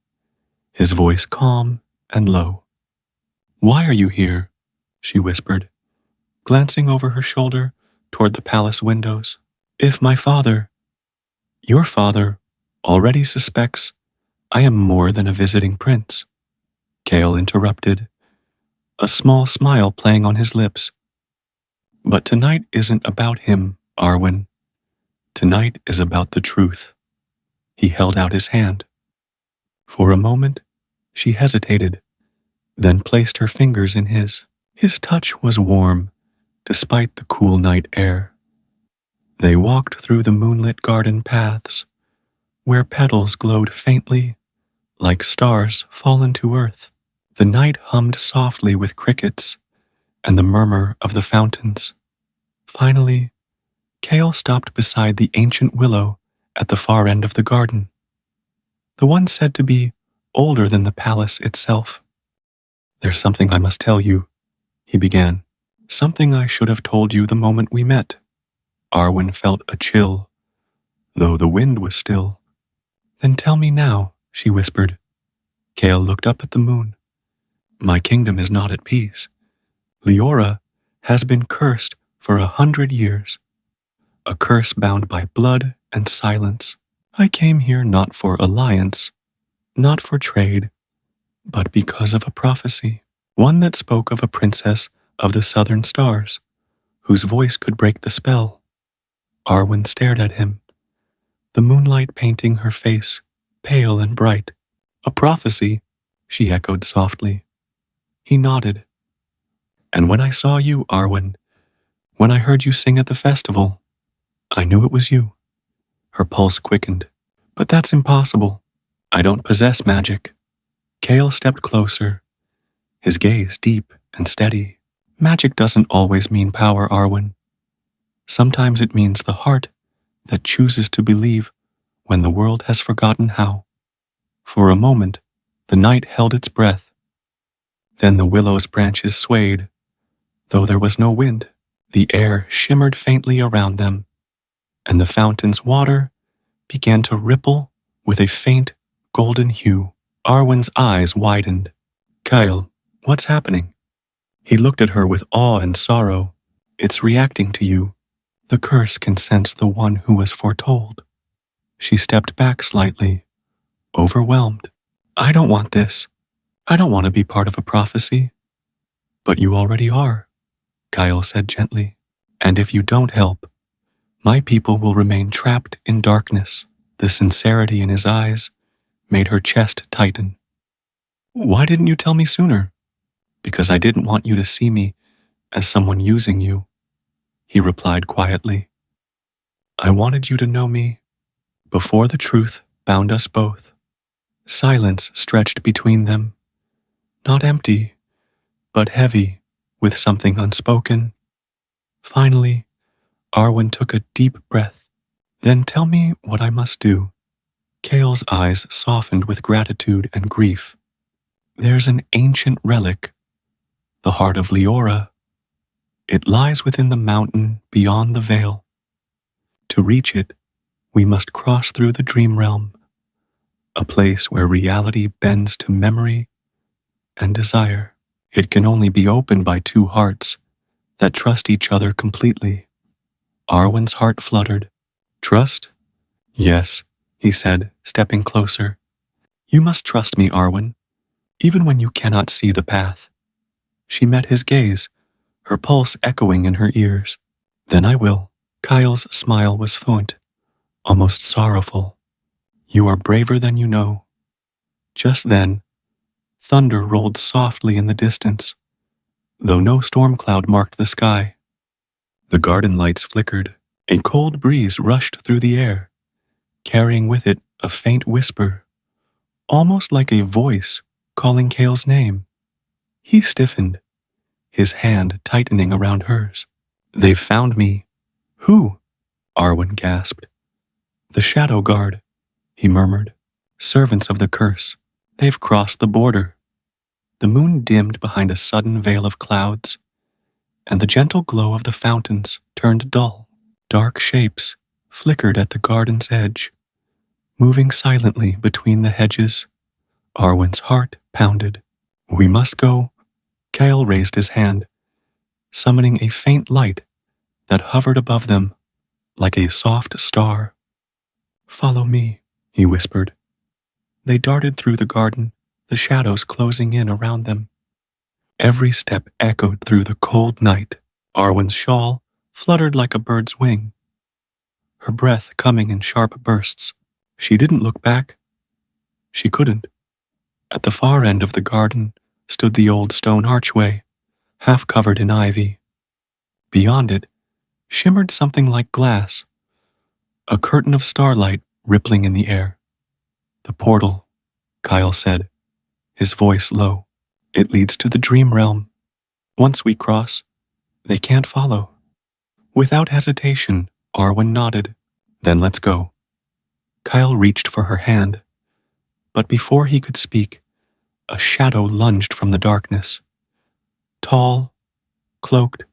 his voice calm and low. "Why are you here?" she whispered, glancing over her shoulder toward the palace windows. "If my father, your father, already suspects I am more than a visiting prince," Cale interrupted, a small smile playing on his lips. "But tonight isn't about him, Arwen. Tonight is about the truth." He held out his hand. For a moment, she hesitated, then placed her fingers in his. His touch was warm, despite the cool night air. They walked through the moonlit garden paths, where petals glowed faintly, like stars fallen to earth. The night hummed softly with crickets and the murmur of the fountains. Finally, Cale stopped beside the ancient willow at the far end of the garden, the one said to be older than the palace itself. "There's something I must tell you," he began. "Something I should have told you the moment we met." Arwen felt a chill, though the wind was still. "Then tell me now," she whispered. Cale looked up at the moon. "My kingdom is not at peace. Leora has been cursed for 100 years. A curse bound by blood and silence. I came here not for alliance, not for trade, but because of a prophecy, one that spoke of a princess of the southern stars, whose voice could break the spell." Arwen stared at him, the moonlight painting her face, pale and bright. "A prophecy," she echoed softly. He nodded. "And when I saw you, Arwen, when I heard you sing at the festival, I knew it was you." Her pulse quickened. "But that's impossible. I don't possess magic." Cale stepped closer, his gaze deep and steady. "Magic doesn't always mean power, Arwen. Sometimes it means the heart that chooses to believe when the world has forgotten how." For a moment, the night held its breath. Then the willow's branches swayed, though there was no wind. The air shimmered faintly around them, and the fountain's water began to ripple with a faint golden hue. Arwen's eyes widened. "Cale, what's happening?" He looked at her with awe and sorrow. "It's reacting to you. The curse can sense the one who was foretold." She stepped back slightly, overwhelmed. "I don't want this. I don't want to be part of a prophecy." "But you already are," Cale said gently. "And if you don't help, my people will remain trapped in darkness." The sincerity in his eyes made her chest tighten. "Why didn't you tell me sooner?" "Because I didn't want you to see me as someone using you," he replied quietly. "I wanted you to know me before the truth bound us both." Silence stretched between them, not empty, but heavy with something unspoken. Finally, Arwen took a deep breath. "Then tell me what I must do." Cale's eyes softened with gratitude and grief. "There's an ancient relic, the heart of Leora. It lies within the mountain beyond the veil. To reach it, We must cross through the dream realm, a place where reality bends to memory and desire. It can only be opened by two hearts that trust each other completely. Arwen's heart fluttered. Trust? Yes, he said, stepping closer. You must trust me, Arwen, even when you cannot see the path. She met his gaze, her pulse echoing in her ears. Then I will. Kyle's smile was faint, almost sorrowful. You are braver than you know. Just then, thunder rolled softly in the distance, though no storm cloud marked the sky. The garden lights flickered. A cold breeze rushed through the air, carrying with it a faint whisper, almost like a voice calling Kale's name. He stiffened, his hand tightening around hers. They've found me. Who? Arwen gasped. The Shadow Guard, he murmured. Servants of the curse. They've crossed the border. The moon dimmed behind a sudden veil of clouds, and the gentle glow of the fountains turned dull. Dark shapes flickered at the garden's edge, moving silently between the hedges. Arwen's heart pounded. We must go. Kale raised his hand, summoning a faint light that hovered above them like a soft star. Follow me, he whispered. They darted through the garden, the shadows closing in around them. Every step echoed through the cold night. Arwen's shawl fluttered like a bird's wing, her breath coming in sharp bursts. She didn't look back. She couldn't. At the far end of the garden stood the old stone archway, half covered in ivy. Beyond it shimmered something like glass, a curtain of starlight rippling in the air. The portal, Kyle said, his voice low. It leads to the dream realm. Once we cross, they can't follow. Without hesitation, Arwen nodded. Then let's go. Kyle reached for her hand, but before he could speak, a shadow lunged from the darkness. Tall, cloaked,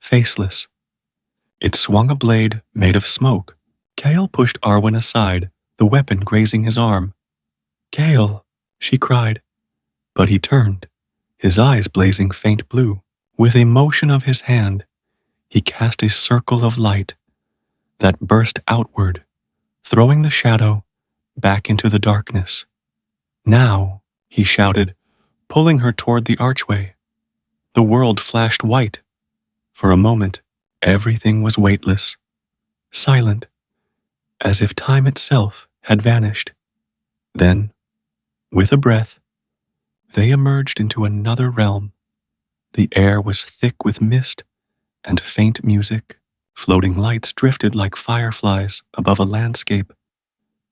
faceless. It swung a blade made of smoke. Kale pushed Arwen aside, the weapon grazing his arm. Kale, she cried, but he turned, his eyes blazing faint blue. With a motion of his hand, he cast a circle of light that burst outward, throwing the shadow back into the darkness. Now, he shouted, pulling her toward the archway. The world flashed white. For a moment, everything was weightless, silent, as if time itself had vanished. Then, with a breath, they emerged into another realm. The air was thick with mist and faint music. Floating lights drifted like fireflies above a landscape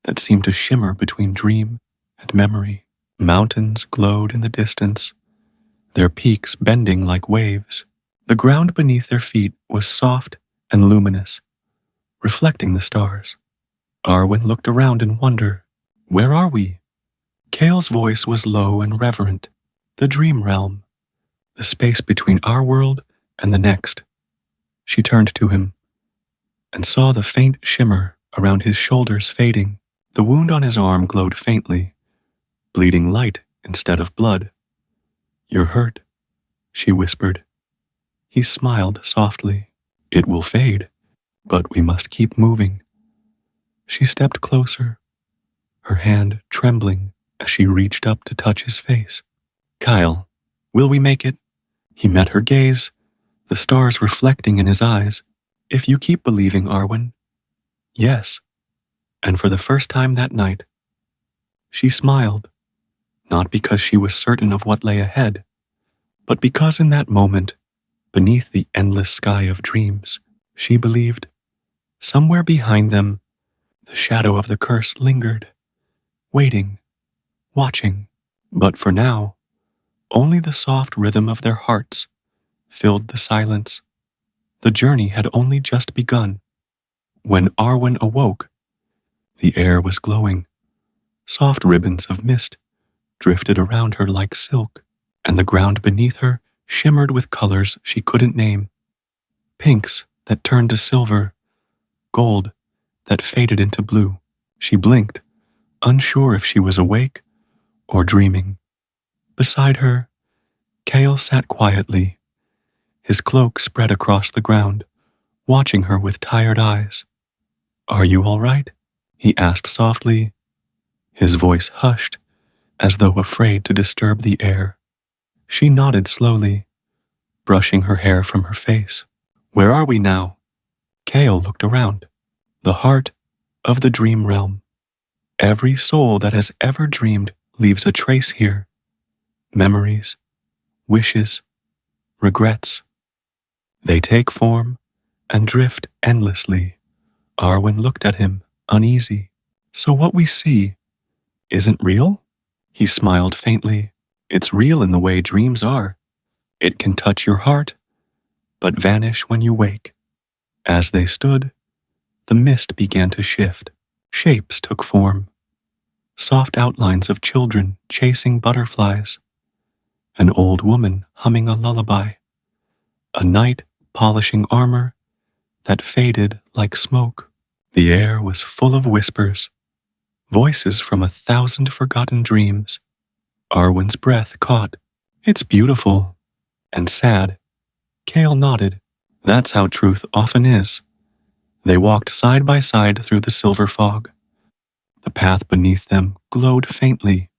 that seemed to shimmer between dream and memory. Mountains glowed in the distance, their peaks bending like waves. The ground beneath their feet was soft and luminous, reflecting the stars. Arwen looked around in wonder. Where are we? Kale's voice was low and reverent. The dream realm, the space between our world and the next. She turned to him and saw the faint shimmer around his shoulders fading. The wound on his arm glowed faintly, bleeding light instead of blood. You're hurt, she whispered. He smiled softly. It will fade, but we must keep moving. She stepped closer, her hand trembling as she reached up to touch his face. Kyle, will we make it? He met her gaze, the stars reflecting in his eyes. If you keep believing, Arwen. Yes. And for the first time that night, she smiled, not because she was certain of what lay ahead, but because in that moment, beneath the endless sky of dreams, she believed, somewhere behind them, the shadow of the curse lingered, waiting, watching. But for now, only the soft rhythm of their hearts filled the silence. The journey had only just begun. When Arwen awoke, the air was glowing. Soft ribbons of mist drifted around her like silk, and the ground beneath her shimmered with colors she couldn't name. Pinks that turned to silver, gold that faded into blue. She blinked, unsure if she was awake or dreaming. Beside her, Kale sat quietly, his cloak spread across the ground, watching her with tired eyes. "Are you all right?" he asked softly, his voice hushed, as though afraid to disturb the air. She nodded slowly, brushing her hair from her face. "Where are we now?" Kale looked around. The heart of the dream realm. Every soul that has ever dreamed leaves a trace here. Memories, wishes, regrets. They take form and drift endlessly. Arwen looked at him, uneasy. "So what we see isn't real?" He smiled faintly. "It's real in the way dreams are. It can touch your heart, but vanish when you wake." As they stood, the mist began to shift. Shapes took form. Soft outlines of children chasing butterflies. An old woman humming a lullaby. A knight polishing armor that faded like smoke. The air was full of whispers, voices from 1,000 forgotten dreams. Arwen's breath caught. "It's beautiful and sad." Kale nodded. "That's how truth often is." They walked side by side through the silver fog. The path beneath them glowed faintly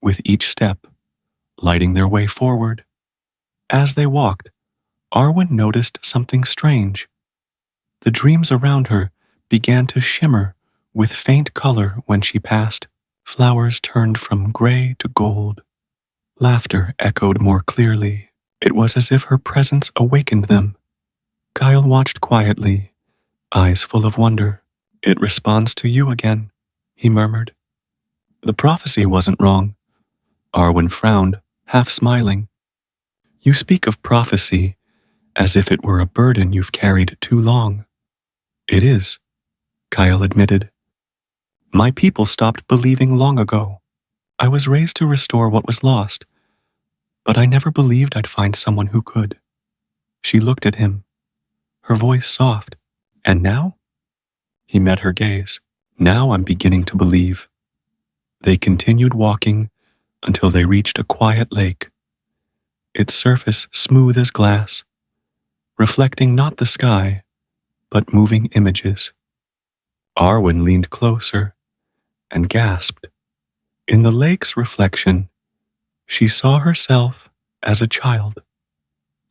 with each step, lighting their way forward. As they walked, Arwen noticed something strange. The dreams around her began to shimmer with faint color when she passed. Flowers turned from gray to gold. Laughter echoed more clearly. It was as if her presence awakened them. Kyle watched quietly, eyes full of wonder. "It responds to you again," he murmured. "The prophecy wasn't wrong." Arwen frowned, half smiling. "You speak of prophecy as if it were a burden you've carried too long." "It is," Kyle admitted. "My people stopped believing long ago. I was raised to restore what was lost, but I never believed I'd find someone who could." She looked at him, her voice soft. "And now?" He met her gaze. "Now I'm beginning to believe." They continued walking until they reached a quiet lake, its surface smooth as glass, reflecting not the sky, but moving images. Arwen leaned closer and gasped. In the lake's reflection, she saw herself as a child,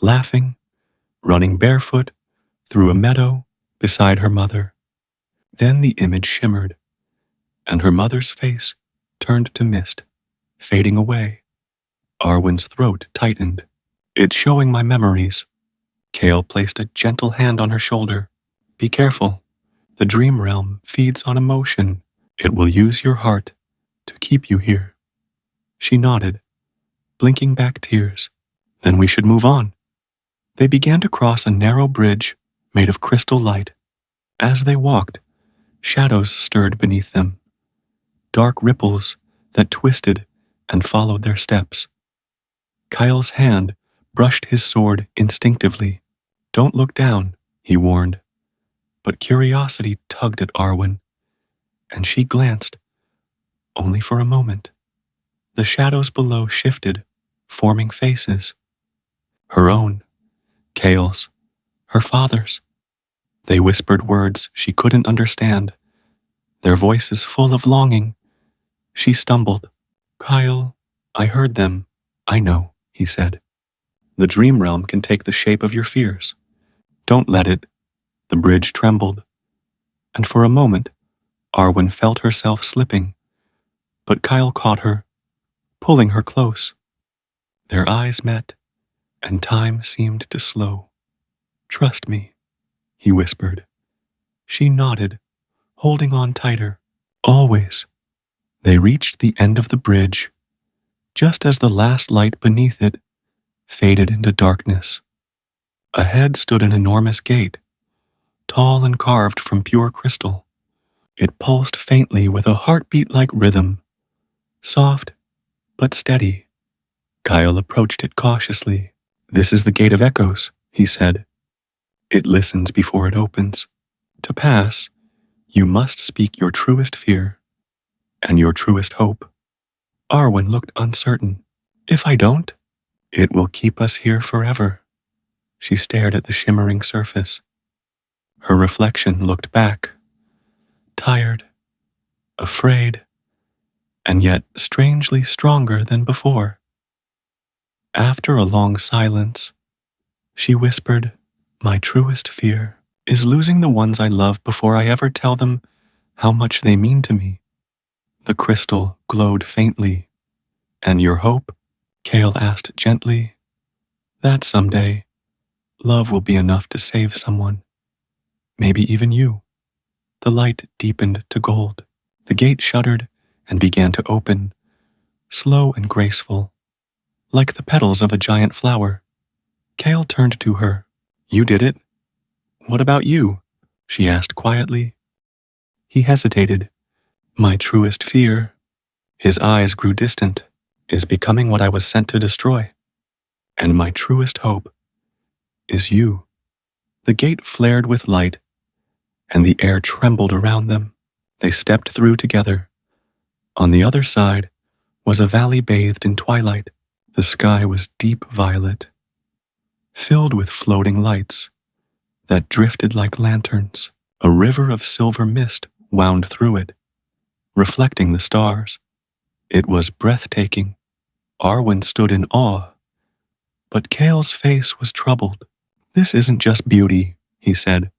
laughing, running barefoot through a meadow beside her mother. Then the image shimmered, and her mother's face turned to mist, fading away. Arwen's throat tightened. "It's showing my memories." Kale placed a gentle hand on her shoulder. "Be careful. The dream realm feeds on emotion. It will use your heart to keep you here." She nodded, blinking back tears. "Then we should move on." They began to cross a narrow bridge made of crystal light. As they walked, shadows stirred beneath them, dark ripples that twisted and followed their steps. Kyle's hand brushed his sword instinctively. "Don't look down," he warned. But curiosity tugged at Arwen, and she glanced, only for a moment. The shadows below shifted, forming faces. Her own, Kale's, her father's. They whispered words she couldn't understand, their voices full of longing. She stumbled. "Kyle, I heard them." "I know," he said. "The dream realm can take the shape of your fears. Don't let it." The bridge trembled, and for a moment, Arwen felt herself slipping, but Kyle caught her, pulling her close. Their eyes met, and time seemed to slow. "Trust me," he whispered. She nodded, holding on tighter. "Always." They reached the end of the bridge, just as the last light beneath it faded into darkness. Ahead stood an enormous gate, tall and carved from pure crystal. It pulsed faintly with a heartbeat-like rhythm, soft but steady. Kyle approached it cautiously. "This is the Gate of Echoes," he said. "It listens before it opens." To pass, You must speak your truest fear and your truest hope. Arwen looked uncertain. If I don't, it will keep us here forever. She stared at the shimmering surface. Her reflection looked back, tired, afraid, and yet strangely stronger than before. After a long silence, she whispered, "My truest fear is losing the ones I love before I ever tell them how much they mean to me." The crystal glowed faintly. "And your hope?" Kale asked gently. "That someday, love will be enough to save someone. Maybe even you." The light deepened to gold. The gate shuddered and began to open, slow and graceful, like the petals of a giant flower. Kale turned to her. "You did it. What about you?" she asked quietly. He hesitated. "My truest fear," his eyes grew distant, "is becoming what I was sent to destroy. And my truest hope is you." The gate flared with light, and the air trembled around them. They stepped through together. On the other side was a valley bathed in twilight. The sky was deep violet, filled with floating lights that drifted like lanterns. A river of silver mist wound through it, reflecting the stars. It was breathtaking. Arwen stood in awe, but Kale's face was troubled. "This isn't just beauty," he said.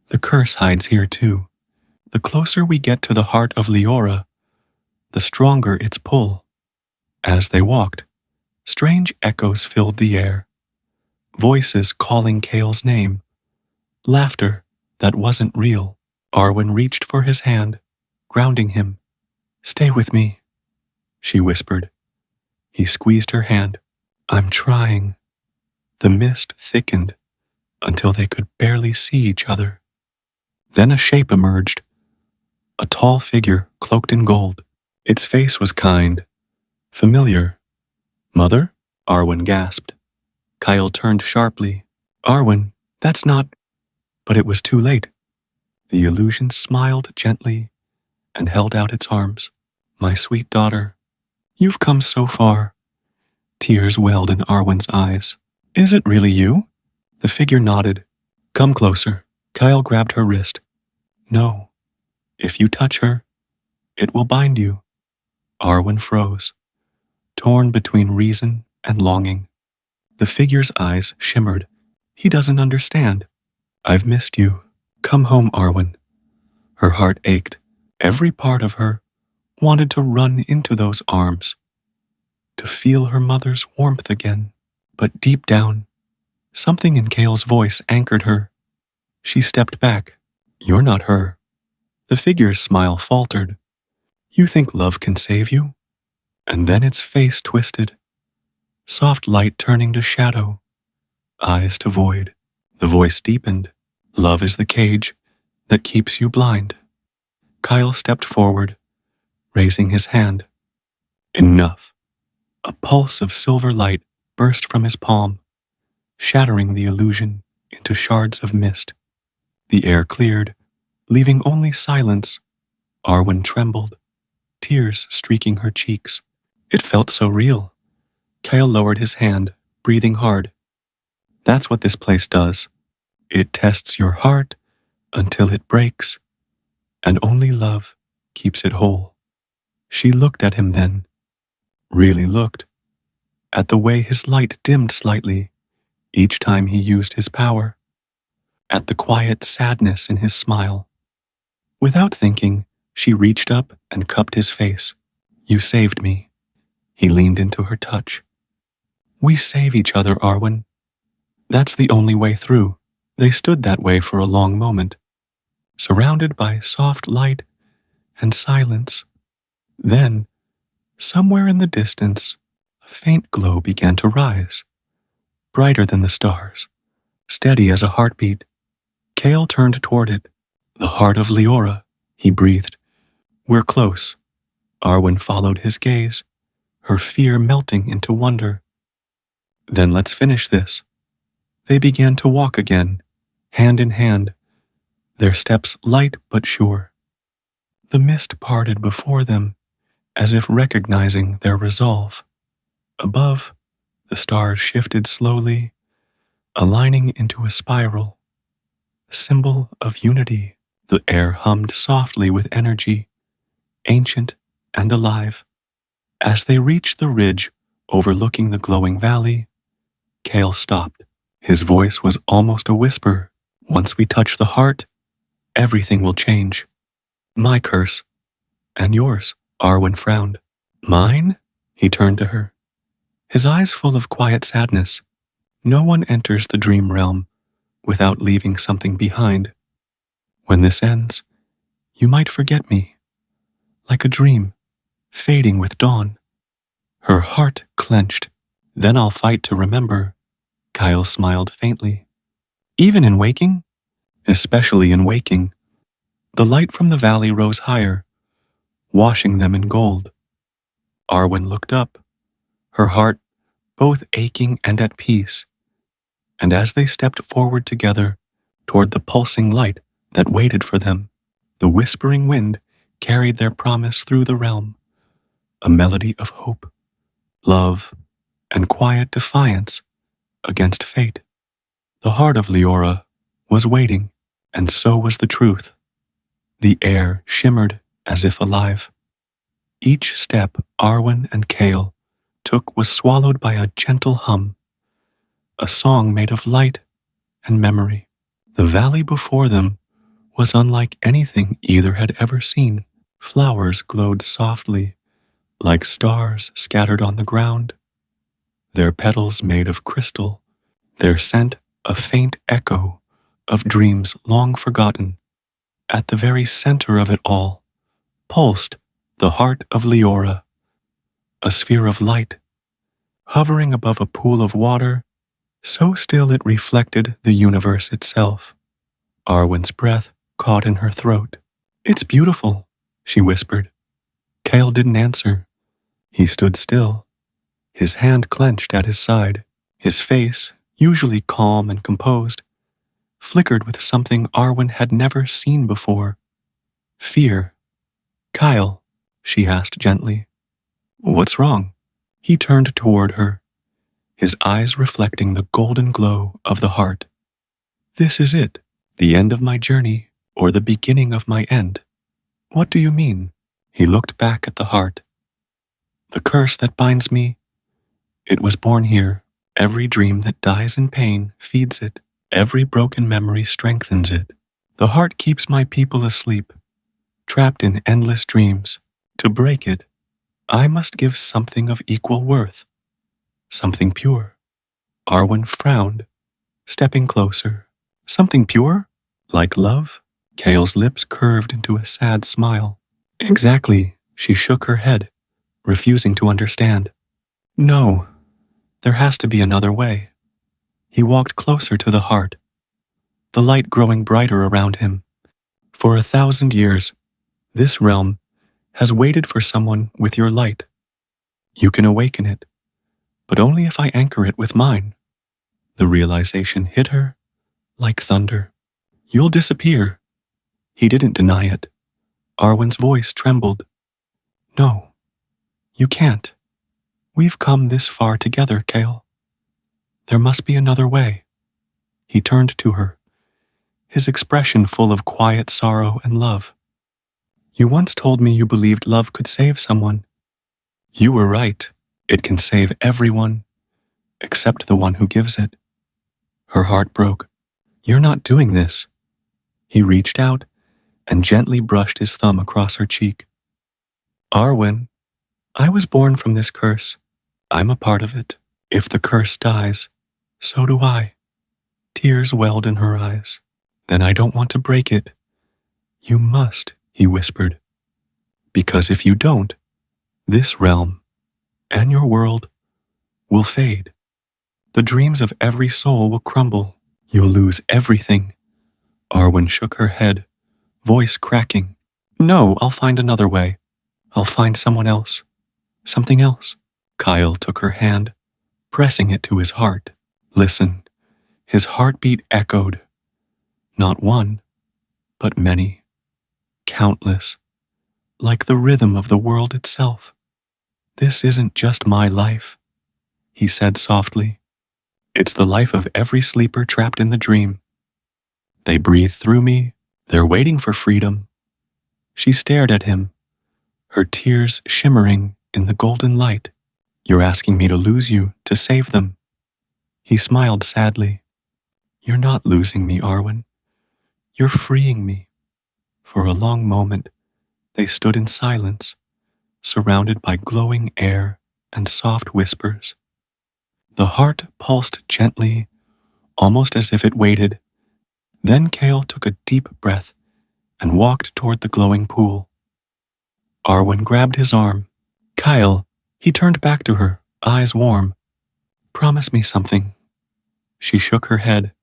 "The curse hides here too. The closer we get to the heart of Leora, the stronger its pull." As they walked, strange echoes filled the air, voices calling Kale's name, laughter that wasn't real. Arwen reached for his hand, grounding him. "Stay with me," she whispered. He squeezed her hand. "I'm trying." The mist thickened until they could barely see each other. Then a shape emerged, a tall figure cloaked in gold. Its face was kind, familiar. "Mother?" Arwen gasped. Kyle turned sharply. "Arwen, that's not—" But it was too late. The illusion smiled gently and held out its arms. "My sweet daughter, you've come so far." Tears welled in Arwen's eyes. "Is it really you?" The figure nodded. "Come closer." Kyle grabbed her wrist. "No. If you touch her, it will bind you." Arwen froze, torn between reason and longing. The figure's eyes shimmered. "He doesn't understand." "I've missed you. Come home, Arwen." Her heart ached. Every part of her wanted to run into those arms, to feel her mother's warmth again. But deep down, something in Kale's voice anchored her. She stepped back. "You're not her." The figure's smile faltered. "You think love can save you?" And then its face twisted, soft light turning to shadow, eyes to void. The voice deepened. "Love is the cage that keeps you blind." Kyle stepped forward, raising his hand. "Enough." A pulse of silver light burst from his palm, shattering the illusion into shards of mist. The air cleared, leaving only silence. Arwen trembled, tears streaking her cheeks. It felt so real. Kyle lowered his hand, breathing hard. "That's what this place does. It tests your heart until it breaks, and only love keeps it whole." She looked at him then, really looked, at the way his light dimmed slightly each time he used his power, at the quiet sadness in his smile. Without thinking, she reached up and cupped his face. "You saved me." He leaned into her touch. "We save each other, Arwen. That's the only way through." They stood that way for a long moment, surrounded by soft light and silence. Then, somewhere in the distance, a faint glow began to rise, brighter than the stars, steady as a heartbeat. Kale turned toward it. "The heart of Leora," he breathed. "We're close." Arwen followed his gaze, her fear melting into wonder. "Then let's finish this." They began to walk again, hand in hand, their steps light but sure. The mist parted before them, as if recognizing their resolve. Above, the stars shifted slowly, aligning into a spiral, a symbol of unity. The air hummed softly with energy, ancient and alive. As they reached the ridge overlooking the glowing valley, Kale stopped. His voice was almost a whisper. Once we touch the heart, everything will change. My curse, and yours. Arwen frowned. Mine? He turned to her, his eyes full of quiet sadness. No one enters the dream realm without leaving something behind. When this ends, you might forget me, like a dream, fading with dawn. Her heart clenched. Then I'll fight to remember. Kyle smiled faintly. Even in waking? Especially in waking. The light from the valley rose higher, washing them in gold. Arwen looked up, her heart both aching and at peace, and as they stepped forward together toward the pulsing light that waited for them, the whispering wind carried their promise through the realm, a melody of hope, love, and quiet defiance against fate. The heart of Leora was waiting, and so was the truth. The air shimmered as if alive. Each step Arwen and Kale took was swallowed by a gentle hum, a song made of light and memory. The valley before them was unlike anything either had ever seen. Flowers glowed softly, like stars scattered on the ground, their petals made of crystal, their scent a faint echo of dreams long forgotten. At the very center of it all pulsed the heart of Leora, a sphere of light, hovering above a pool of water, so still it reflected the universe itself. Arwen's breath caught in her throat. It's beautiful, she whispered. Kale didn't answer. He stood still, his hand clenched at his side. His face, usually calm and composed, flickered with something Arwen had never seen before. Fear. Kyle, she asked gently. What's wrong? He turned toward her, his eyes reflecting the golden glow of the heart. This is it, the end of my journey, or the beginning of my end. What do you mean? He looked back at the heart. The curse that binds me, it was born here. Every dream that dies in pain feeds it. Every broken memory strengthens it. The heart keeps my people asleep, trapped in endless dreams. To break it, I must give something of equal worth, something pure. Arwen frowned, stepping closer. Something pure? Like love? Kale's lips curved into a sad smile. Exactly, she shook her head, refusing to understand. No, there has to be another way. He walked closer to the heart, the light growing brighter around him. For 1,000 years, this realm has waited for someone with your light. You can awaken it, but only if I anchor it with mine. The realization hit her like thunder. You'll disappear. He didn't deny it. Arwen's voice trembled. No, you can't. We've come this far together, Kale. There must be another way. He turned to her, his expression full of quiet sorrow and love. You once told me you believed love could save someone. You were right. It can save everyone, except the one who gives it. Her heart broke. You're not doing this. He reached out and gently brushed his thumb across her cheek. Arwen, I was born from this curse. I'm a part of it. If the curse dies, so do I. Tears welled in her eyes. Then I don't want to break it. You must, he whispered. Because if you don't, this realm and your world will fade. The dreams of every soul will crumble. You'll lose everything. Arwen shook her head, voice cracking. No, I'll find another way. I'll find someone else. Something else. Kyle took her hand, pressing it to his heart. Listen. His heartbeat echoed. Not one, but many, countless, like the rhythm of the world itself. This isn't just my life, he said softly. It's the life of every sleeper trapped in the dream. They breathe through me. They're waiting for freedom. She stared at him, her tears shimmering in the golden light. You're asking me to lose you to save them. He smiled sadly. You're not losing me, Arwen. You're freeing me. For a long moment, they stood in silence, surrounded by glowing air and soft whispers. The heart pulsed gently, almost as if it waited. Then Kale took a deep breath and walked toward the glowing pool. Arwen grabbed his arm. Kyle, he turned back to her, eyes warm. Promise me something. She shook her head,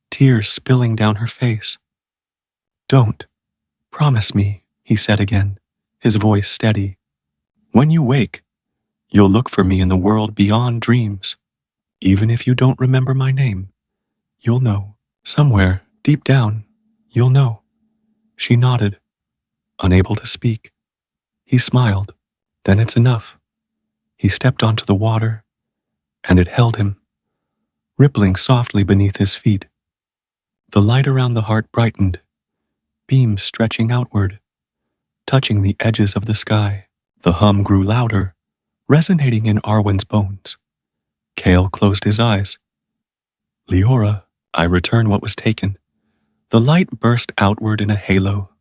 tears spilling down her face. Don't. Promise me, he said again, his voice steady. When you wake, you'll look for me in the world beyond dreams. Even if you don't remember my name, you'll know. Somewhere, deep down, you'll know. She nodded, unable to speak. He smiled. Then it's enough. He stepped onto the water, and it held him, rippling softly beneath his feet. The light around the heart brightened, beams stretching outward, touching the edges of the sky. The hum grew louder, resonating in Arwen's bones. Kale closed his eyes. Leora, I return what was taken. The light burst outward in a halo.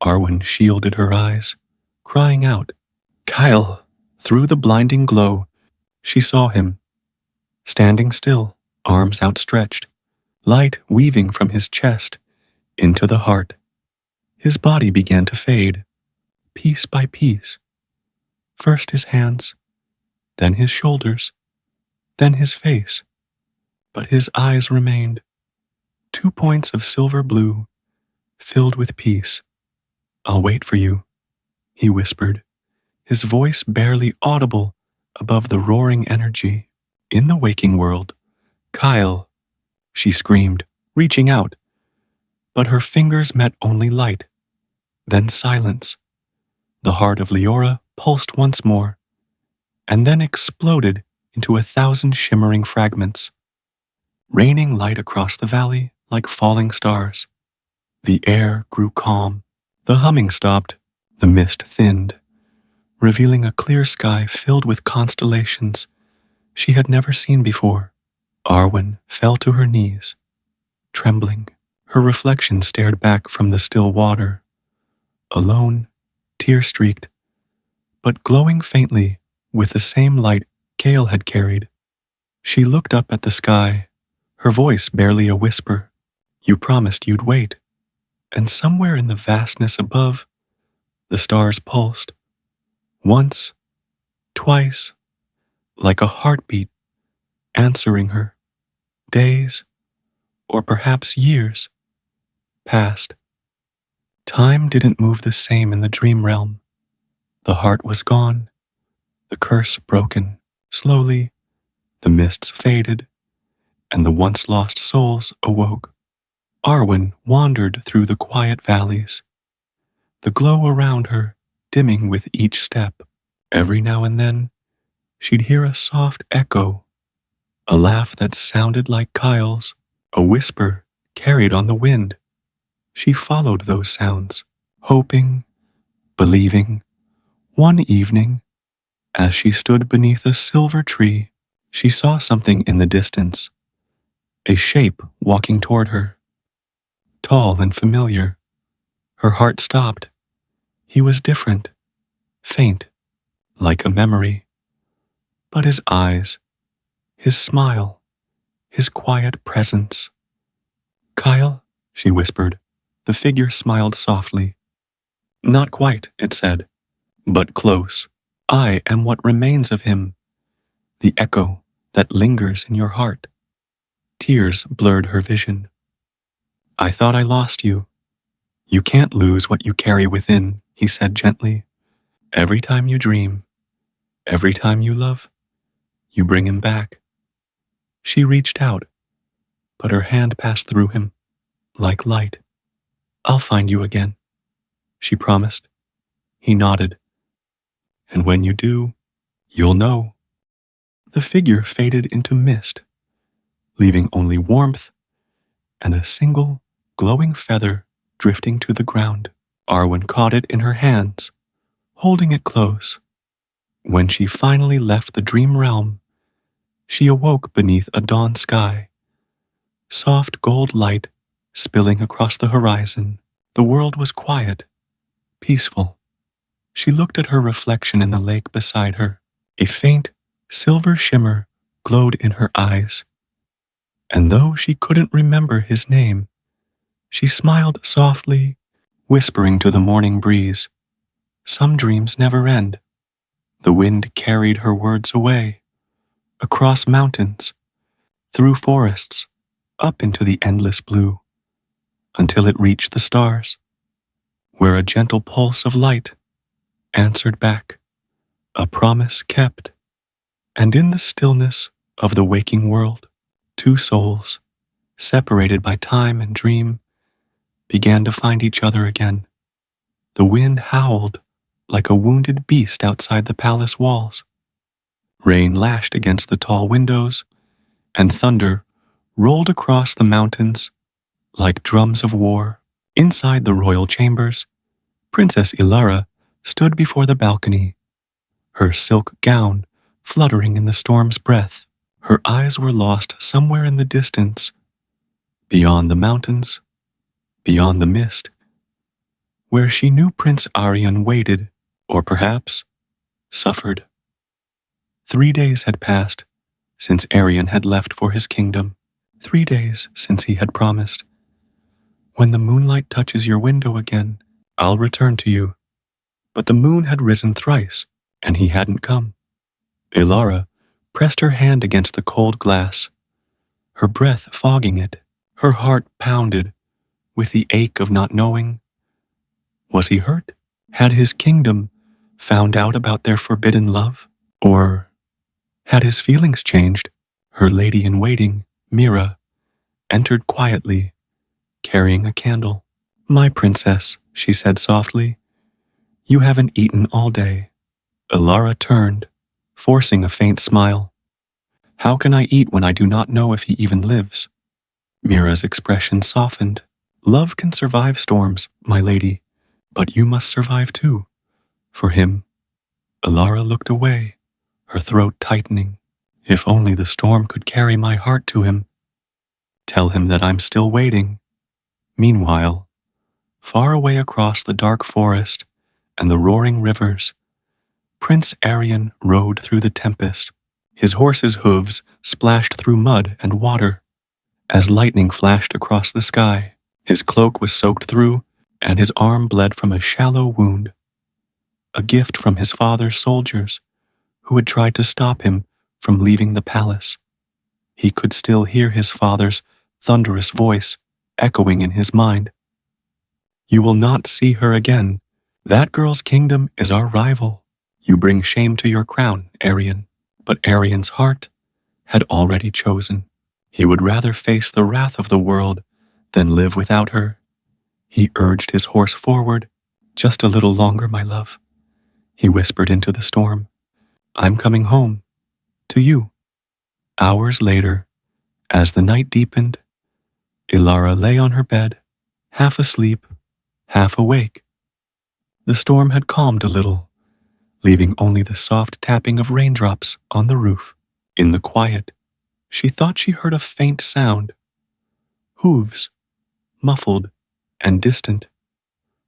Arwen shielded her eyes, crying out, Kyle! Through the blinding glow, she saw him, standing still, arms outstretched, light weaving from his chest into the heart. His body began to fade, piece by piece. First his hands, then his shoulders, then his face. But his eyes remained, 2 points of silver blue, filled with peace. I'll wait for you, he whispered, his voice barely audible above the roaring energy. In the waking world, Kyle, she screamed, reaching out. But her fingers met only light, then silence. The heart of Leora pulsed once more, and then exploded into 1,000 shimmering fragments, raining light across the valley like falling stars. The air grew calm. The humming stopped. The mist thinned, revealing a clear sky filled with constellations she had never seen before. Arwen fell to her knees, trembling. Her reflection stared back from the still water, alone, tear-streaked, but glowing faintly with the same light Kale had carried. She looked up at the sky, her voice barely a whisper. You promised you'd wait. And somewhere in the vastness above, the stars pulsed. Once, twice, like a heartbeat, answering her. Days, or perhaps years, passed. Time didn't move the same in the dream realm. The heart was gone, the curse broken. Slowly, the mists faded, and the once lost souls awoke. Arwen wandered through the quiet valleys, the glow around her dimming with each step. Every now and then, she'd hear a soft echo, a laugh that sounded like Kyle's, a whisper carried on the wind. She followed those sounds, hoping, believing. One evening, as she stood beneath a silver tree, she saw something in the distance, a shape walking toward her, tall and familiar. Her heart stopped. He was different, faint, like a memory. But his eyes, his smile, his quiet presence. Kyle, she whispered. The figure smiled softly. Not quite, it said, but close. I am what remains of him, the echo that lingers in your heart. Tears blurred her vision. I thought I lost you. You can't lose what you carry within, he said gently. Every time you dream, every time you love, you bring him back. She reached out, but her hand passed through him, like light. I'll find you again, she promised. He nodded. And when you do, you'll know. The figure faded into mist, leaving only warmth and a single glowing feather drifting to the ground. Arwen caught it in her hands, holding it close. When she finally left the dream realm, she awoke beneath a dawn sky, soft gold light spilling across the horizon. The world was quiet, peaceful. She looked at her reflection in the lake beside her. A faint, silver shimmer glowed in her eyes, and though she couldn't remember his name, she smiled softly, whispering to the morning breeze, "Some dreams never end." The wind carried her words away, across mountains, through forests, up into the endless blue, until it reached the stars, where a gentle pulse of light answered back, a promise kept. And in the stillness of the waking world, two souls, separated by time and dream, began to find each other again. The wind howled like a wounded beast outside the palace walls. Rain lashed against the tall windows, and thunder rolled across the mountains like drums of war. Inside the royal chambers, Princess Ilara stood before the balcony, her silk gown fluttering in the storm's breath. Her eyes were lost somewhere in the distance, beyond the mountains, beyond the mist, where she knew Prince Aryan waited, or perhaps suffered. 3 days had passed since Aryan had left for his kingdom. 3 days since he had promised, "When the moonlight touches your window again, I'll return to you." But the moon had risen thrice, and he hadn't come. Ilara pressed her hand against the cold glass, her breath fogging it. Her heart pounded with the ache of not knowing. Was he hurt? Had his kingdom found out about their forbidden love? Or had his feelings changed? Her lady-in-waiting, Mira, entered quietly, carrying a candle. "My princess," she said softly, "you haven't eaten all day." Ilara turned, forcing a faint smile. "How can I eat when I do not know if he even lives?" Mira's expression softened. "Love can survive storms, my lady, but you must survive too. For him." Ilara looked away, her throat tightening. "If only the storm could carry my heart to him. Tell him that I'm still waiting." Meanwhile, far away across the dark forest and the roaring rivers, Prince Aryan rode through the tempest. His horse's hooves splashed through mud and water as lightning flashed across the sky. His cloak was soaked through, and his arm bled from a shallow wound, a gift from his father's soldiers who had tried to stop him from leaving the palace. He could still hear his father's thunderous voice echoing in his mind. "You will not see her again. That girl's kingdom is our rival. You bring shame to your crown, Aryan." But Aryan's heart had already chosen. He would rather face the wrath of the world than live without her. He urged his horse forward. "Just a little longer, my love," he whispered into the storm. "I'm coming home, to you." Hours later, as the night deepened, Ilara lay on her bed, half asleep, half awake. The storm had calmed a little, leaving only the soft tapping of raindrops on the roof. In the quiet, she thought she heard a faint sound. Hooves, muffled and distant.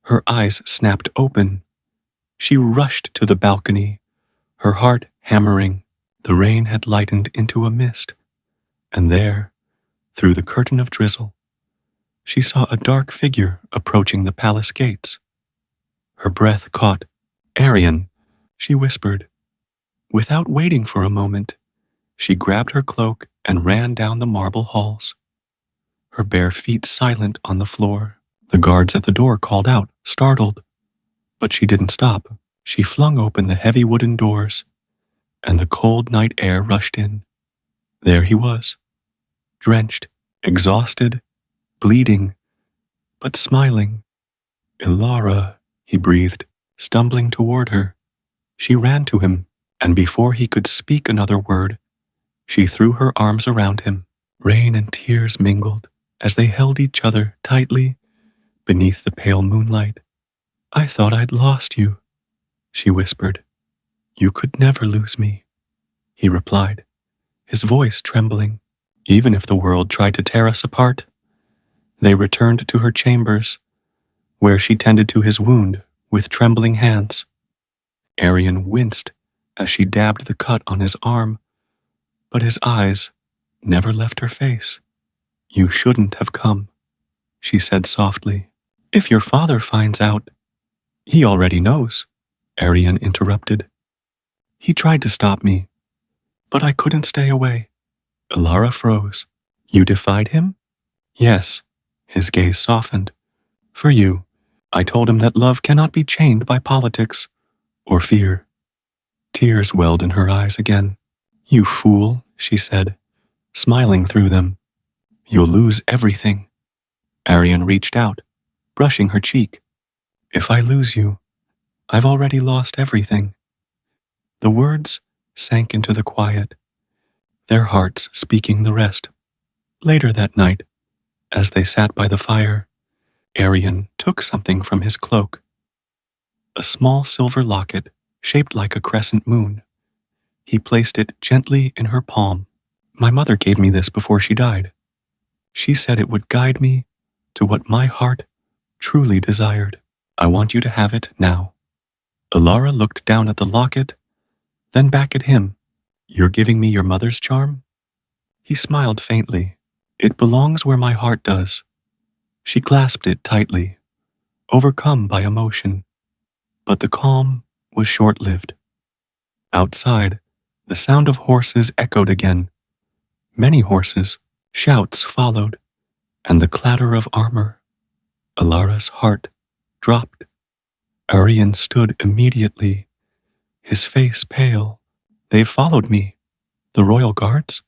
Her eyes snapped open. She rushed to the balcony, her heart hammering. The rain had lightened into a mist, and there, through the curtain of drizzle, she saw a dark figure approaching the palace gates. Her breath caught. "Aryan," she whispered. Without waiting for a moment, she grabbed her cloak and ran down the marble halls, her bare feet silent on the floor. The guards at the door called out, startled, but she didn't stop. She flung open the heavy wooden doors, and the cold night air rushed in. There he was, drenched, exhausted, bleeding, but smiling. Ilara, he breathed, stumbling toward her. She ran to him, and before he could speak another word, she threw her arms around him. Rain and tears mingled as they held each other tightly beneath the pale moonlight. I thought I'd lost you, she whispered. You could never lose me, he replied, his voice trembling. Even if the world tried to tear us apart. They returned to her chambers, where she tended to his wound with trembling hands. Arian winced as she dabbed the cut on his arm, but his eyes never left her face. You shouldn't have come, she said softly. If your father finds out, he already knows, Arian interrupted. He tried to stop me, but I couldn't stay away. Ilara froze. You defied him? Yes, his gaze softened. For you, I told him that love cannot be chained by politics or fear. Tears welled in her eyes again. You fool, she said, smiling through them. You'll lose everything. Arian reached out, brushing her cheek. If I lose you, I've already lost everything. The words sank into the quiet, their hearts speaking the rest. Later that night, as they sat by the fire, Arian took something from his cloak. A small silver locket shaped like a crescent moon. He placed it gently in her palm. My mother gave me this before she died. She said it would guide me to what my heart truly desired. I want you to have it now. Ilara looked down at the locket, then back at him. You're giving me your mother's charm? He smiled faintly. It belongs where my heart does. She clasped it tightly, overcome by emotion. But the calm was short-lived. Outside, the sound of horses echoed again. Many horses, shouts followed, and the clatter of armor. Ilara's heart dropped. Arian stood immediately, his face pale. They've followed me. The royal guards?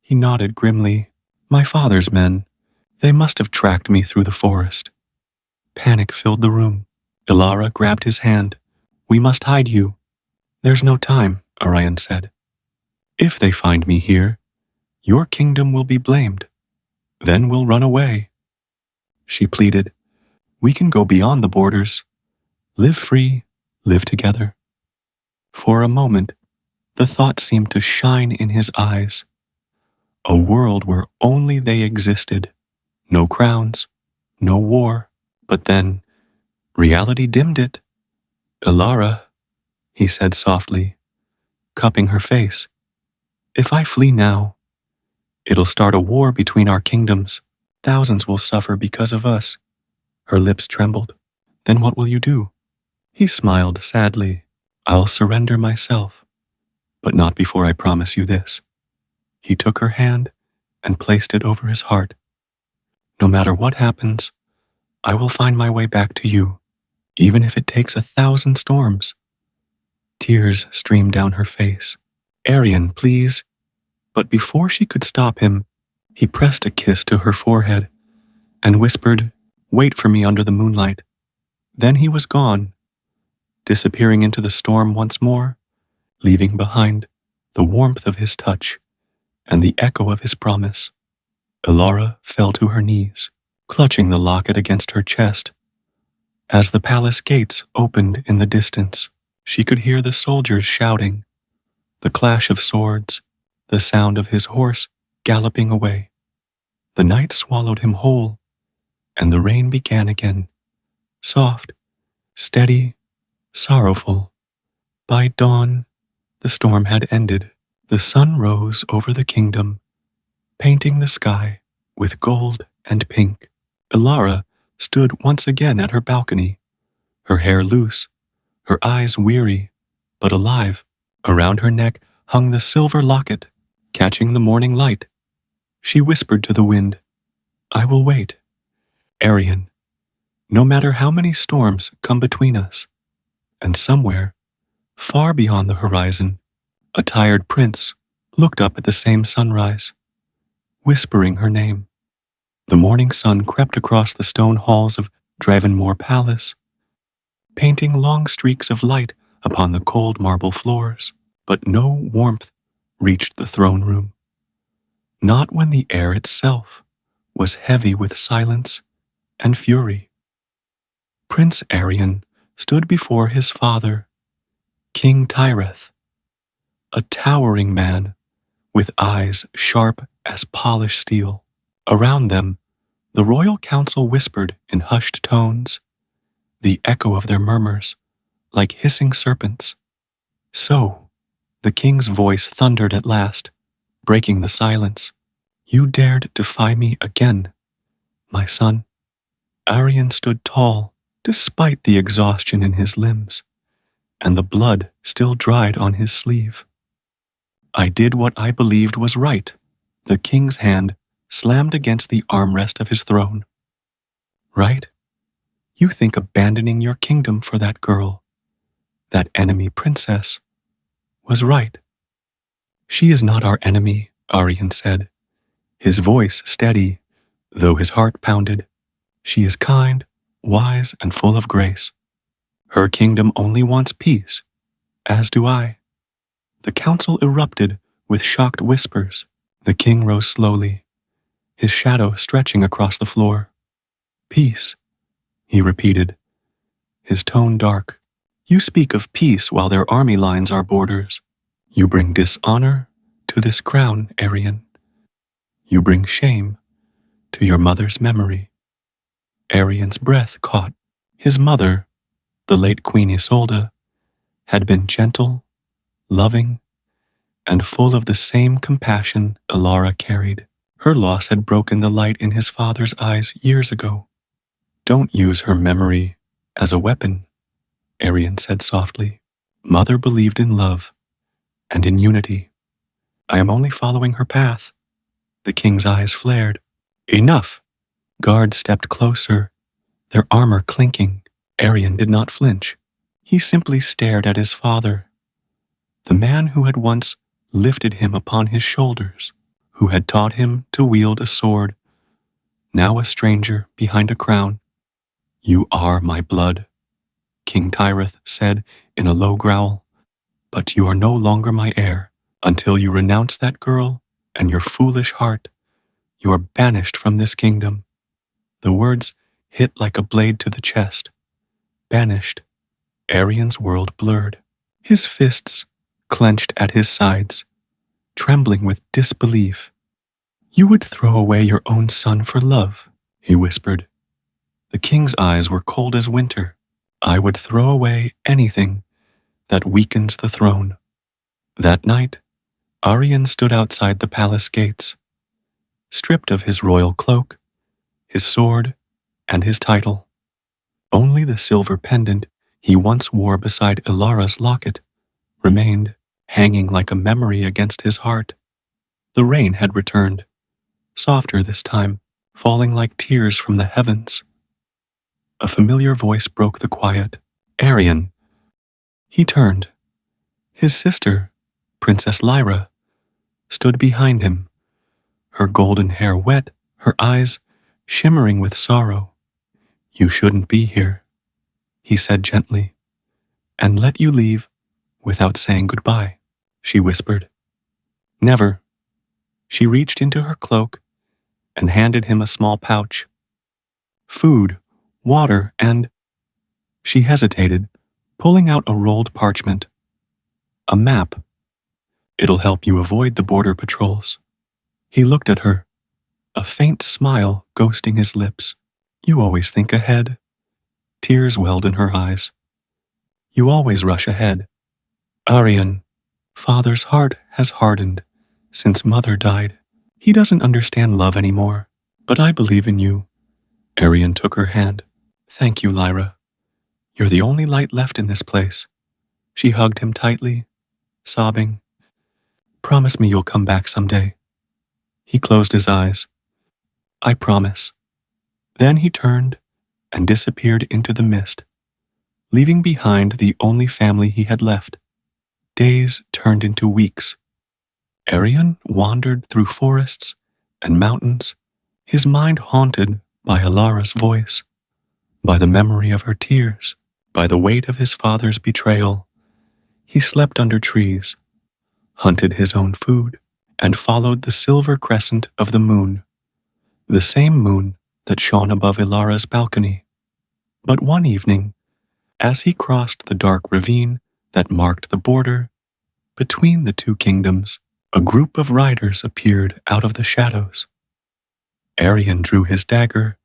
He nodded grimly. My father's men. They must have tracked me through the forest. Panic filled the room. Ilara grabbed his hand. We must hide you. There's no time, Arian said. If they find me here, your kingdom will be blamed. Then we'll run away. She pleaded. We can go beyond the borders. Live free, live together. For a moment, the thought seemed to shine in his eyes. A world where only they existed. No crowns, no war. But then, reality dimmed it. Ilara, he said softly, cupping her face. If I flee now, it'll start a war between our kingdoms. Thousands will suffer because of us. Her lips trembled. Then what will you do? He smiled sadly. I'll surrender myself, but not before I promise you this. He took her hand and placed it over his heart. No matter what happens, I will find my way back to you, even if it takes 1,000 storms. Tears streamed down her face. Arian, please. But before she could stop him, he pressed a kiss to her forehead and whispered, Wait for me under the moonlight. Then he was gone, disappearing into the storm once more, leaving behind the warmth of his touch and the echo of his promise. Ilara fell to her knees, clutching the locket against her chest. As the palace gates opened in the distance, she could hear the soldiers shouting, the clash of swords, the sound of his horse galloping away. The night swallowed him whole, and the rain began again, soft, steady, sorrowful. By dawn, the storm had ended. The sun rose over the kingdom, painting the sky with gold and pink. Ilara stood once again at her balcony, her hair loose, her eyes weary but alive. Around her neck hung the silver locket, catching the morning light. She whispered to the wind, I will wait. Arian, no matter how many storms come between us. And somewhere, far beyond the horizon, a tired prince looked up at the same sunrise, whispering her name. The morning sun crept across the stone halls of Dravenmore Palace, painting long streaks of light upon the cold marble floors, but no warmth reached the throne room, not when the air itself was heavy with silence and fury. Prince Arion stood before his father, King Tyreth, a towering man with eyes sharp as polished steel. Around them, the royal council whispered in hushed tones, the echo of their murmurs like hissing serpents. So, the king's voice thundered at last, breaking the silence. You dared defy me again, my son. Arion stood tall, despite the exhaustion in his limbs, and the blood still dried on his sleeve. I did what I believed was right. The king's hand slammed against the armrest of his throne. Right? You think abandoning your kingdom for that girl, that enemy princess, was right. She is not our enemy, Arion said, his voice steady, though his heart pounded. She is kind, wise, and full of grace. Her kingdom only wants peace, as do I. The council erupted with shocked whispers. The king rose slowly, his shadow stretching across the floor. Peace, he repeated, his tone dark. You speak of peace while their army lines are borders. You bring dishonor to this crown, Arion. You bring shame to your mother's memory. Arion's breath caught. His mother, the late Queen Isolde, had been gentle, loving, and full of the same compassion Alara carried. Her loss had broken the light in his father's eyes years ago. Don't use her memory as a weapon, Arion said softly. Mother believed in love and in unity. I am only following her path. The king's eyes flared. Enough! Guards stepped closer, their armor clinking. Arion did not flinch. He simply stared at his father, the man who had once lifted him upon his shoulders, who had taught him to wield a sword, now a stranger behind a crown. You are my blood, King Tyreth said in a low growl, but you are no longer my heir. Until you renounce that girl and your foolish heart, you are banished from this kingdom. The words hit like a blade to the chest. Banished. Arion's world blurred. His fists clenched at his sides, trembling with disbelief. You would throw away your own son for love, he whispered. The king's eyes were cold as winter. I would throw away anything that weakens the throne. That night, Arion stood outside the palace gates, stripped of his royal cloak, his sword, and his title. Only the silver pendant he once wore beside Ilara's locket remained, hanging like a memory against his heart. The rain had returned, softer this time, falling like tears from the heavens. A familiar voice broke the quiet. Arion. He turned. His sister, Princess Lyra, stood behind him, her golden hair wet, her eyes shimmering with sorrow. You shouldn't be here, he said gently, and let you leave without saying goodbye, she whispered. Never. She reached into her cloak and handed him a small pouch. Food, water, and... She hesitated, pulling out a rolled parchment. A map. It'll help you avoid the border patrols. He looked at her, a faint smile ghosting his lips. You always think ahead. Tears welled in her eyes. You always rush ahead. Arion, father's heart has hardened since mother died. He doesn't understand love anymore, but I believe in you. Arion took her hand. Thank you, Lyra. You're the only light left in this place. She hugged him tightly, sobbing. Promise me you'll come back someday. He closed his eyes. I promise. Then he turned and disappeared into the mist, leaving behind the only family he had left. Days turned into weeks. Arion wandered through forests and mountains, his mind haunted by Alara's voice, by the memory of her tears, by the weight of his father's betrayal. He slept under trees, hunted his own food, and followed the silver crescent of the moon, the same moon that shone above Ilara's balcony. But one evening, as he crossed the dark ravine that marked the border between the two kingdoms, a group of riders appeared out of the shadows. Arian drew his dagger,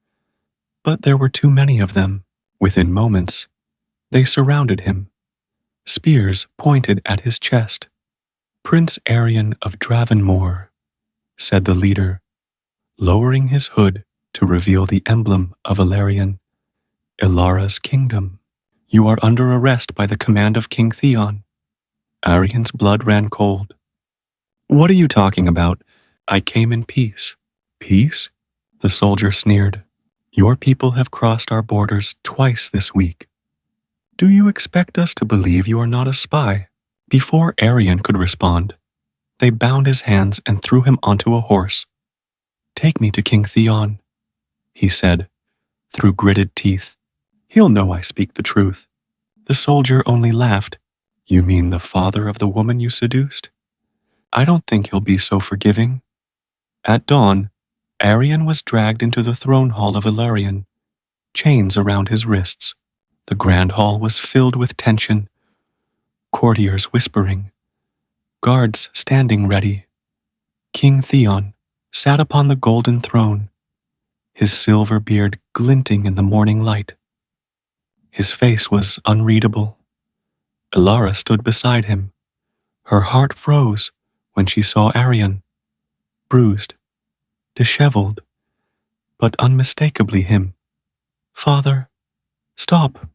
but there were too many of them. Within moments, they surrounded him, spears pointed at his chest. "Prince Arian of Dravenmore," said the leader, lowering his hood to reveal the emblem of Ilarion, Ilara's kingdom. "You are under arrest by the command of King Theon." Arian's blood ran cold. "What are you talking about? I came in peace." "Peace?" The soldier sneered. "Your people have crossed our borders twice this week. Do you expect us to believe you are not a spy?" Before Arian could respond, they bound his hands and threw him onto a horse. "Take me to King Theon," he said, through gritted teeth. "He'll know I speak the truth." The soldier only laughed. "You mean the father of the woman you seduced? I don't think he'll be so forgiving." At dawn, Arian was dragged into the throne hall of Ilarion, chains around his wrists. The grand hall was filled with tension, courtiers whispering, guards standing ready. King Theon sat upon the golden throne, his silver beard glinting in the morning light. His face was unreadable. Ilara stood beside him. Her heart froze when she saw Arian, bruised, disheveled, but unmistakably him. "Father, stop,"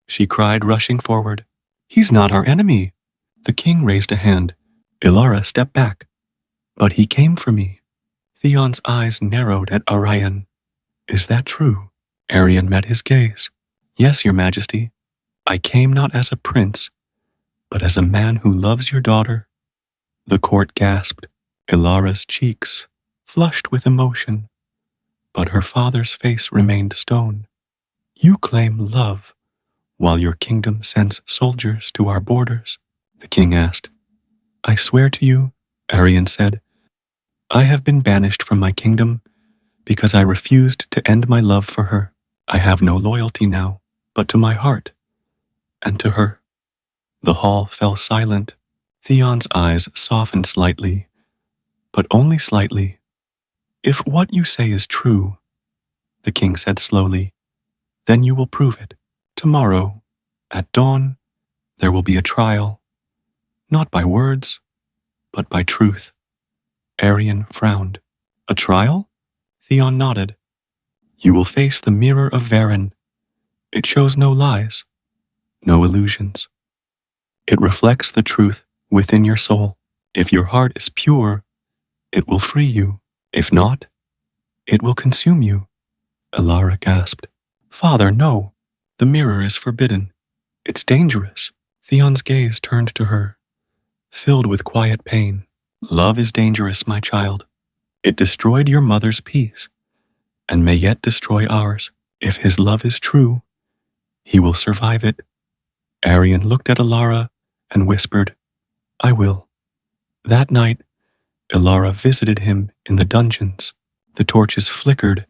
she cried, rushing forward. "He's not our enemy." The king raised a hand. Ilara stepped back. "But he came for me." Theon's eyes narrowed at Arian. "Is that true?" Arian met his gaze. "Yes, your majesty. I came not as a prince, but as a man who loves your daughter." The court gasped. Ilara's cheeks flushed with emotion, but her father's face remained stone. "You claim love, while your kingdom sends soldiers to our borders?" the king asked. "I swear to you," Arian said, "I have been banished from my kingdom because I refused to end my love for her. I have no loyalty now, but to my heart, and to her." The hall fell silent. Theon's eyes softened slightly, but only slightly. "If what you say is true," the king said slowly, "then you will prove it. Tomorrow, at dawn, there will be a trial, not by words, but by truth." Arian frowned. "A trial?" Theon nodded. "You will face the mirror of Varen. It shows no lies, no illusions. It reflects the truth within your soul. If your heart is pure, it will free you. If not, it will consume you." Ilara gasped. "Father, no. The mirror is forbidden. It's dangerous." Theon's gaze turned to her, filled with quiet pain. "Love is dangerous, my child. It destroyed your mother's peace, and may yet destroy ours. If his love is true, he will survive it." Arian looked at Ilara and whispered, "I will." That night, Ilara visited him in the dungeons. The torches flickered,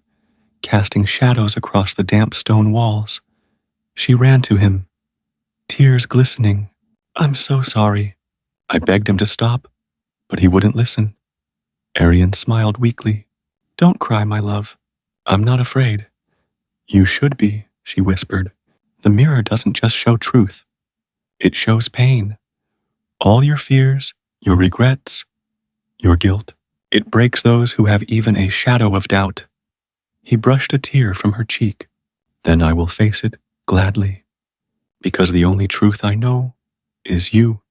casting shadows across the damp stone walls. She ran to him, tears glistening. "I'm so sorry." I begged him to stop, but he wouldn't listen. Arian smiled weakly. "Don't cry, my love. I'm not afraid." "You should be," she whispered. "The mirror doesn't just show truth. It shows pain. All your fears, your regrets, your guilt. It breaks those who have even a shadow of doubt." He brushed a tear from her cheek. "Then I will face it gladly, because the only truth I know is you."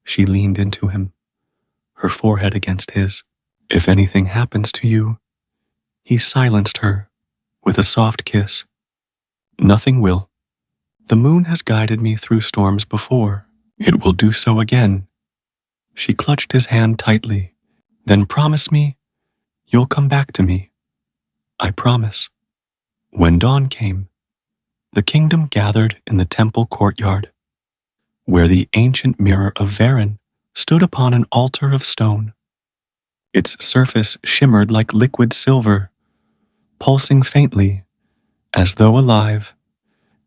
She leaned into him, her forehead against his. "If anything happens to you," he silenced her with a soft kiss. "Nothing will. The moon has guided me through storms before. It will do so again." She clutched his hand tightly. "Then promise me you'll come back to me." I promise. When dawn came, the kingdom gathered in the temple courtyard, where the ancient mirror of Varen stood upon an altar of stone. Its surface shimmered like liquid silver, pulsing faintly, as though alive.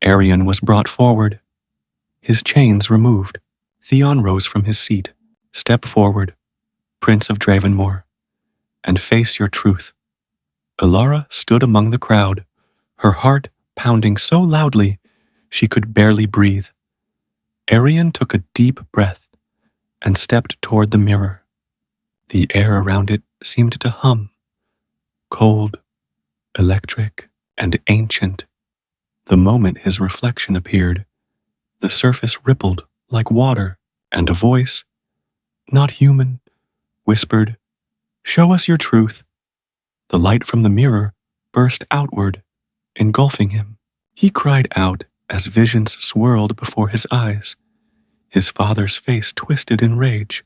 Arian was brought forward, his chains removed. Theon rose from his seat. Step forward, Prince of Dravenmore, and face your truth. Elara stood among the crowd, her heart pounding so loudly she could barely breathe. Arian took a deep breath and stepped toward the mirror. The air around it seemed to hum, cold, electric, and ancient. The moment his reflection appeared, the surface rippled like water, and a voice, not human, whispered, "Show us your truth." The light from the mirror burst outward, engulfing him. He cried out as visions swirled before his eyes. His father's face twisted in rage,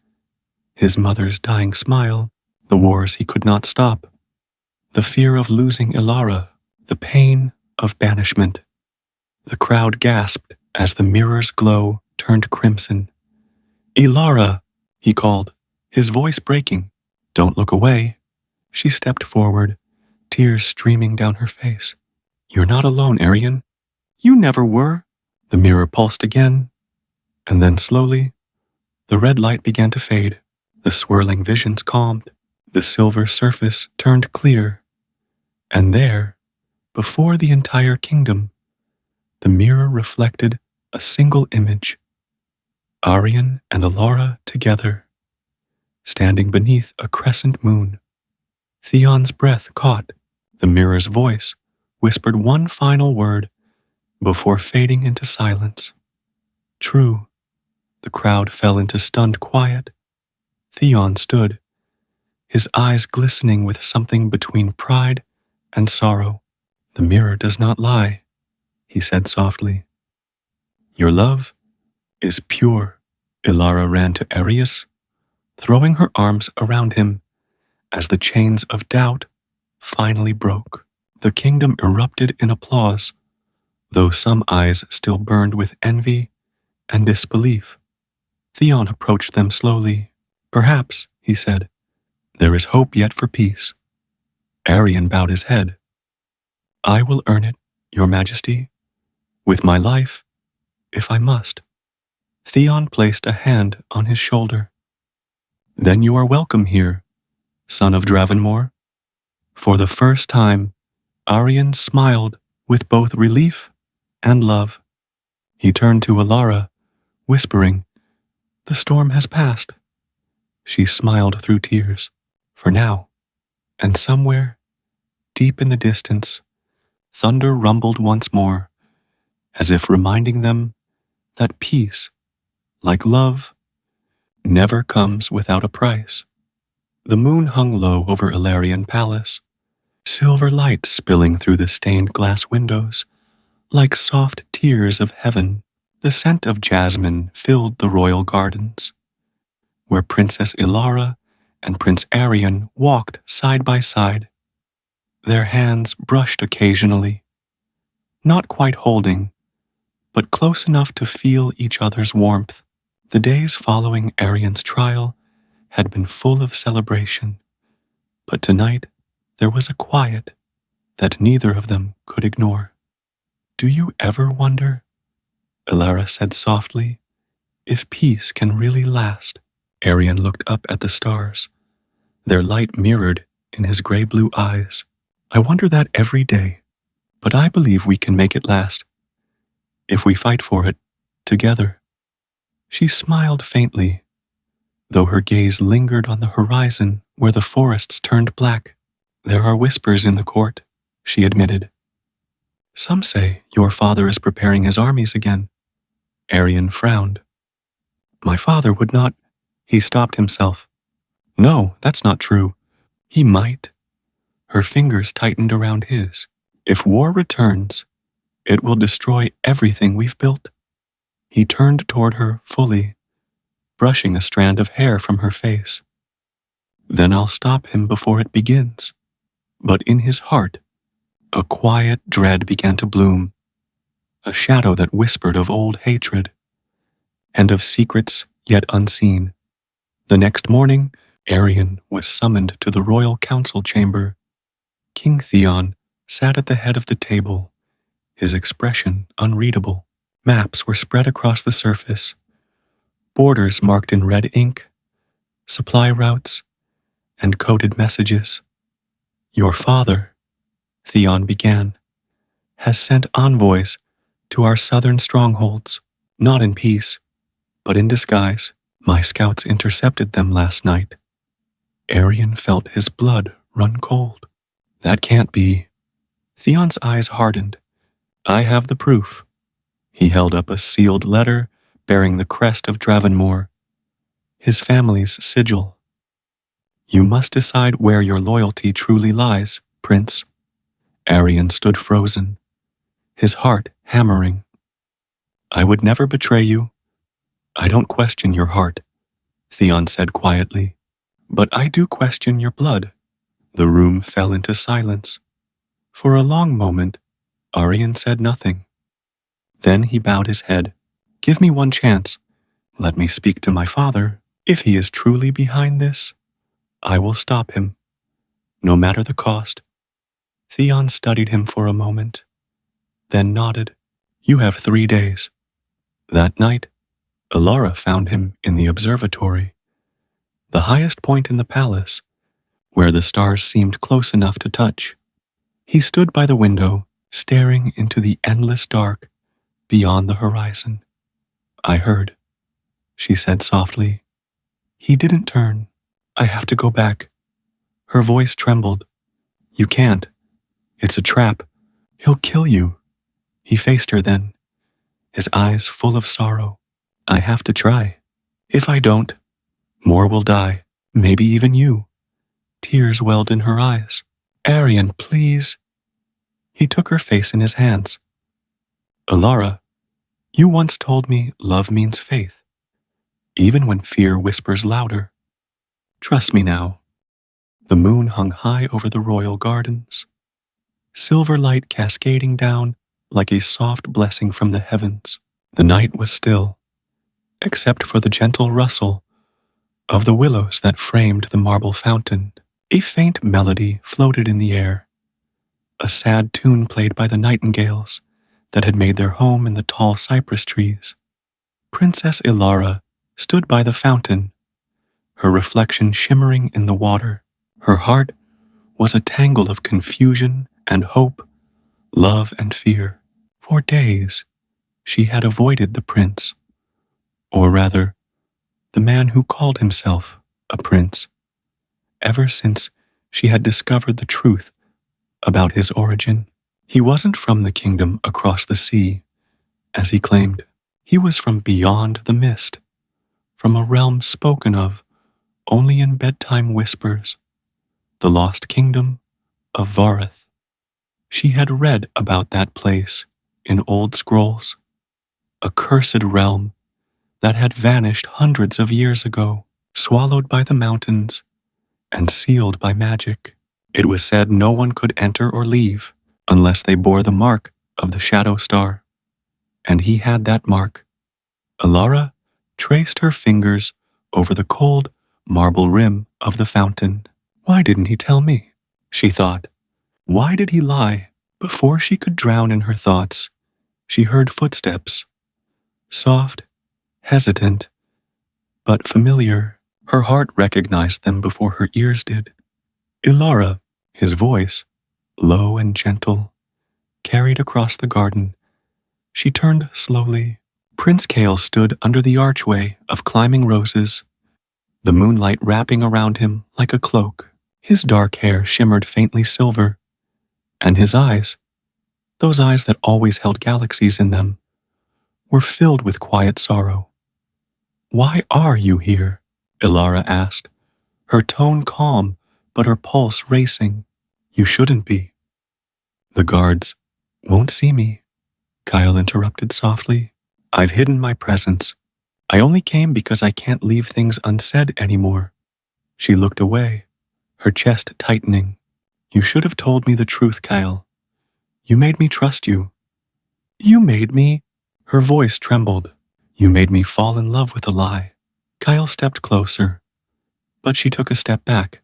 his mother's dying smile, the wars he could not stop, the fear of losing Elara, the pain of banishment. The crowd gasped as the mirror's glow turned crimson. "Elara," he called, his voice breaking. "Don't look away." She stepped forward, tears streaming down her face. "You're not alone, Arian. You never were." The mirror pulsed again, and then slowly, the red light began to fade. The swirling visions calmed. The silver surface turned clear. And there, before the entire kingdom, the mirror reflected a single image. Arian and Elara together, standing beneath a crescent moon. Theon's breath caught. The mirror's voice whispered one final word before fading into silence. "True." The crowd fell into stunned quiet. Theon stood, his eyes glistening with something between pride and sorrow. "The mirror does not lie," he said softly. "Your love is pure." Elara ran to Arius, throwing her arms around him as the chains of doubt finally broke. The kingdom erupted in applause, though some eyes still burned with envy and disbelief. Theon approached them slowly. "Perhaps," he said, "there is hope yet for peace." Arian bowed his head. "I will earn it, Your Majesty, with my life, if I must." Theon placed a hand on his shoulder. "Then you are welcome here, son of Dravenmore." For the first time, Arian smiled with both relief and love. He turned to Elara, whispering, "The storm has passed." She smiled through tears. "For now." And somewhere, deep in the distance, thunder rumbled once more, as if reminding them that peace, like love, never comes without a price. The moon hung low over Ilarian Palace, silver light spilling through the stained glass windows, like soft tears of heaven. The scent of jasmine filled the royal gardens, where Princess Elara and Prince Arian walked side by side. Their hands brushed occasionally, not quite holding, but close enough to feel each other's warmth. The days following Arian's trial had been full of celebration, but tonight there was a quiet that neither of them could ignore. "Do you ever wonder," Elara said softly, "if peace can really last?" Arian looked up at the stars, their light mirrored in his gray-blue eyes. "I wonder that every day, but I believe we can make it last, if we fight for it, together." She smiled faintly, though her gaze lingered on the horizon where the forests turned black. "There are whispers in the court," she admitted. "Some say your father is preparing his armies again." Arian frowned. "My father would not—" He stopped himself. "No, that's not true. He might." Her fingers tightened around his. "If war returns, it will destroy everything we've built." He turned toward her fully, brushing a strand of hair from her face. "Then I'll stop him before it begins." But in his heart, A quiet dread began to bloom, a shadow that whispered of old hatred and of secrets yet unseen. The next morning, Arion was summoned to the royal council chamber. King Theon sat at the head of the table, his expression unreadable. Maps were spread across the surface, borders marked in red ink, supply routes, and coded messages. Your father, Theon began, has sent envoys to our southern strongholds, not in peace, but in disguise. My scouts intercepted them last night. Arion felt his blood run cold. That can't be. Theon's eyes hardened. I have the proof. He held up a sealed letter bearing the crest of Dravenmore, his family's sigil. You must decide where your loyalty truly lies, Prince. Arion stood frozen, his heart hammering. I would never betray you. I don't question your heart, Theon said quietly. But I do question your blood. The room fell into silence. For a long moment, Arion said nothing. Then he bowed his head. Give me one chance. Let me speak to my father. If he is truly behind this, I will stop him, no matter the cost. Theon studied him for a moment, then nodded. You have 3 days. That night, Elara found him in the observatory, the highest point in the palace, where the stars seemed close enough to touch. He stood by the window, staring into the endless dark beyond the horizon. I heard, she said softly. He didn't turn. I have to go back. Her voice trembled. You can't. It's a trap. He'll kill you. He faced her then, his eyes full of sorrow. I have to try. If I don't, more will die, maybe even you. Tears welled in her eyes. Arion, please. He took her face in his hands. Elara, you once told me love means faith, even when fear whispers louder. Trust me now. The moon hung high over the royal gardens, silver light cascading down like a soft blessing from the heavens. The night was still, except for the gentle rustle of the willows that framed the marble fountain. A faint melody floated in the air, a sad tune played by the nightingales that had made their home in the tall cypress trees. Princess Elara stood by the fountain, her reflection shimmering in the water. Her heart was a tangle of confusion and hope, love and fear. For days, she had avoided the prince, or rather, the man who called himself a prince, ever since she had discovered the truth about his origin. He wasn't from the kingdom across the sea, as he claimed. He was from beyond the mist, from a realm spoken of only in bedtime whispers, the lost kingdom of Vareth. She had read about that place in old scrolls, a cursed realm that had vanished hundreds of years ago, swallowed by the mountains and sealed by magic. It was said no one could enter or leave unless they bore the mark of the shadow star, and he had that mark. Elara traced her fingers over the cold marble rim of the fountain. Why didn't he tell me? She thought. Why did he lie? Before she could drown in her thoughts, she heard footsteps, soft, hesitant, but familiar. Her heart recognized them before her ears did. Elara, his voice, low and gentle, carried across the garden. She turned slowly. Prince Kale stood under the archway of climbing roses, the moonlight wrapping around him like a cloak. His dark hair shimmered faintly silver, and his eyes, those eyes that always held galaxies in them, were filled with quiet sorrow. Why are you here? Elara asked, her tone calm, but her pulse racing. You shouldn't be. The guards won't see me, Kyle interrupted softly. I've hidden my presence. I only came because I can't leave things unsaid anymore. She looked away, her chest tightening. You should have told me the truth, Kyle. You made me trust you. You made me. Her voice trembled. You made me fall in love with a lie. Kyle stepped closer, but she took a step back.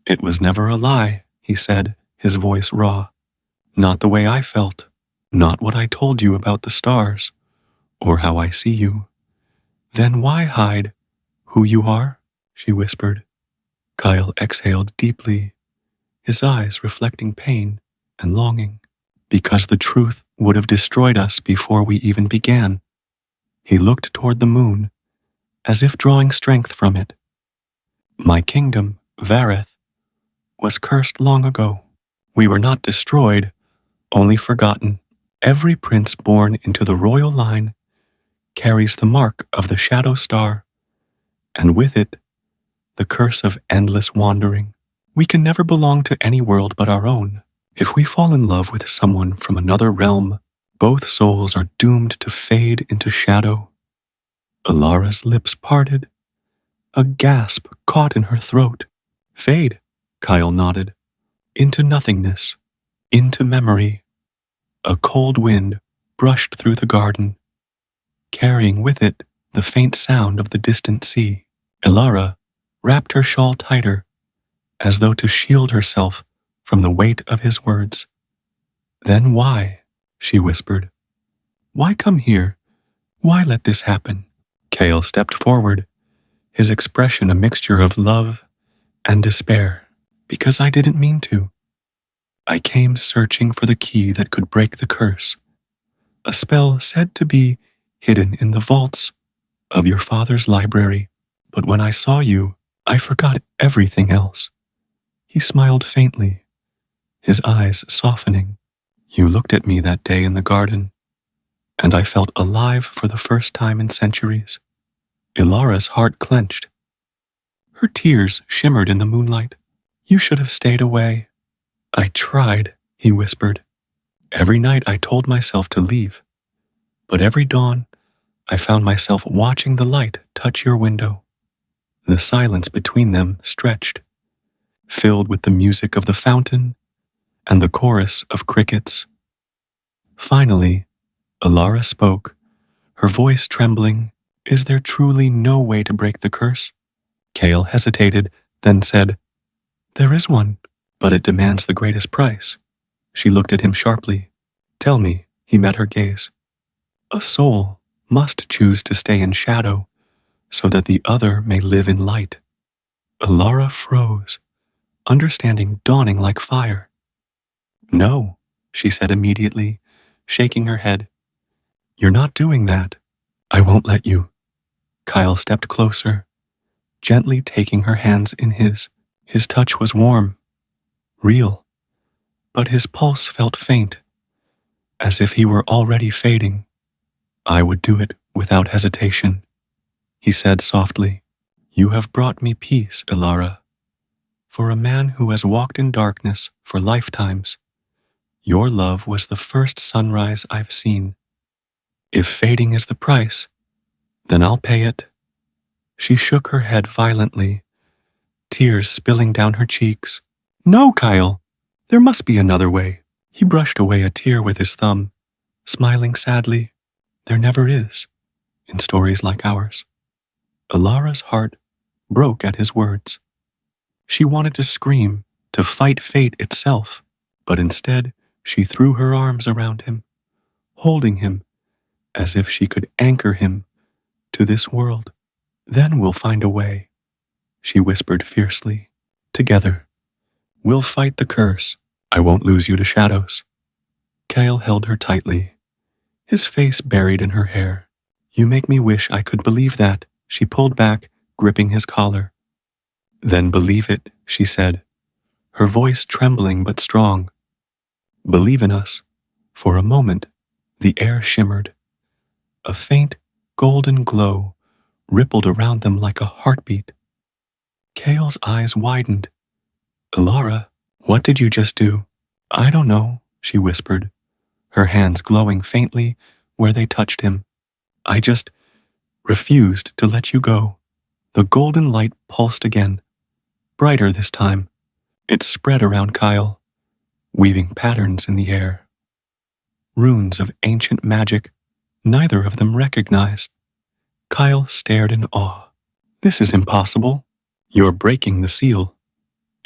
It was never a lie, he said, his voice raw. Not the way I felt. Not what I told you about the stars, or how I see you. Then why hide who you are? She whispered. Kyle exhaled deeply, his eyes reflecting pain and longing. Because the truth would have destroyed us before we even began. He looked toward the moon, as if drawing strength from it. My kingdom, Vareth, was cursed long ago. We were not destroyed, only forgotten. Every prince born into the royal line carries the mark of the shadow star, and with it, the curse of endless wandering. We can never belong to any world but our own. If we fall in love with someone from another realm, both souls are doomed to fade into shadow. Alara's lips parted. A gasp caught in her throat. Fade, Kyle nodded. Into nothingness. Into memory. A cold wind brushed through the garden, carrying with it the faint sound of the distant sea. Alara wrapped her shawl tighter, as though to shield herself from the weight of his words. Then why? She whispered. Why come here? Why let this happen? Kale stepped forward, his expression a mixture of love and despair. Because I didn't mean to. I came searching for the key that could break the curse, a spell said to be hidden in the vaults of your father's library. But when I saw you, I forgot everything else. He smiled faintly, his eyes softening. You looked at me that day in the garden, and I felt alive for the first time in centuries. Ilara's heart clenched. Her tears shimmered in the moonlight. You should have stayed away. I tried, he whispered. Every night I told myself to leave, but every dawn I found myself watching the light touch your window. The silence between them stretched, filled with the music of the fountain and the chorus of crickets. Finally, Alara spoke, her voice trembling. Is there truly no way to break the curse? Kale hesitated, then said, There is one, but it demands the greatest price. She looked at him sharply. Tell me, he met her gaze. A soul must choose to stay in shadow so that the other may live in light. Alara froze, understanding dawning like fire. No, she said immediately, shaking her head. You're not doing that. I won't let you. Kyle stepped closer, gently taking her hands in his. His touch was warm, real, but his pulse felt faint, as if he were already fading. I would do it without hesitation, he said softly. You have brought me peace, Alara. For a man who has walked in darkness for lifetimes, your love was the first sunrise I've seen. If fading is the price, then I'll pay it. She shook her head violently, tears spilling down her cheeks. No, Kyle, there must be another way. He brushed away a tear with his thumb, smiling sadly. There never is, in stories like ours. Alara's heart broke at his words. She wanted to scream, to fight fate itself, but instead she threw her arms around him, holding him as if she could anchor him to this world. Then we'll find a way, she whispered fiercely. Together, we'll fight the curse. I won't lose you to shadows. Kyle held her tightly, his face buried in her hair. You make me wish I could believe that, she pulled back, gripping his collar. Then believe it, she said, her voice trembling but strong. Believe in us. For a moment, the air shimmered. A faint, golden glow rippled around them like a heartbeat. Kale's eyes widened. Alara, what did you just do? I don't know, she whispered, her hands glowing faintly where they touched him. I just refused to let you go. The golden light pulsed again, brighter this time. It spread around Kyle, weaving patterns in the air, runes of ancient magic neither of them recognized. Kyle stared in awe. This is impossible. You're breaking the seal.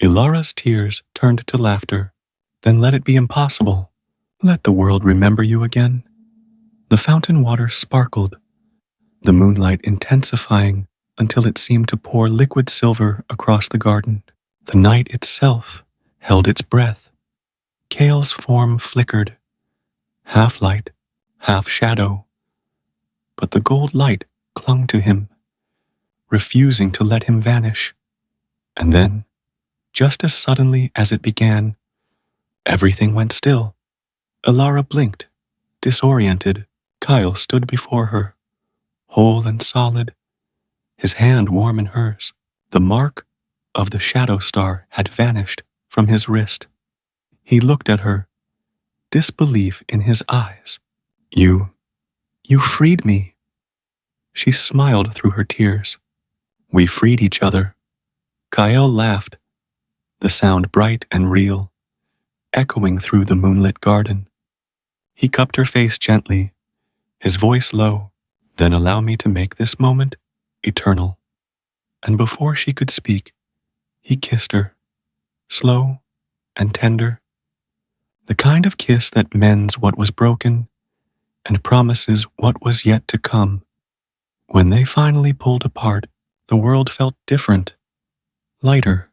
Ilara's tears turned to laughter. Then let it be impossible. Let the world remember you again. The fountain water sparkled, the moonlight intensifying until it seemed to pour liquid silver across the garden. The night itself held its breath. Kale's form flickered, half light, half shadow, but the gold light clung to him, refusing to let him vanish. And then, just as suddenly as it began, everything went still. Ilara blinked, disoriented. Kyle stood before her, whole and solid, his hand warm in hers. The mark of the shadow star had vanished from his wrist. He looked at her, disbelief in his eyes. You freed me. She smiled through her tears. We freed each other. Kyle laughed, the sound bright and real, echoing through the moonlit garden. He cupped her face gently, his voice low. Then allow me to make this moment eternal. And before she could speak, he kissed her, slow and tender, the kind of kiss that mends what was broken and promises what was yet to come. When they finally pulled apart, the world felt different, lighter,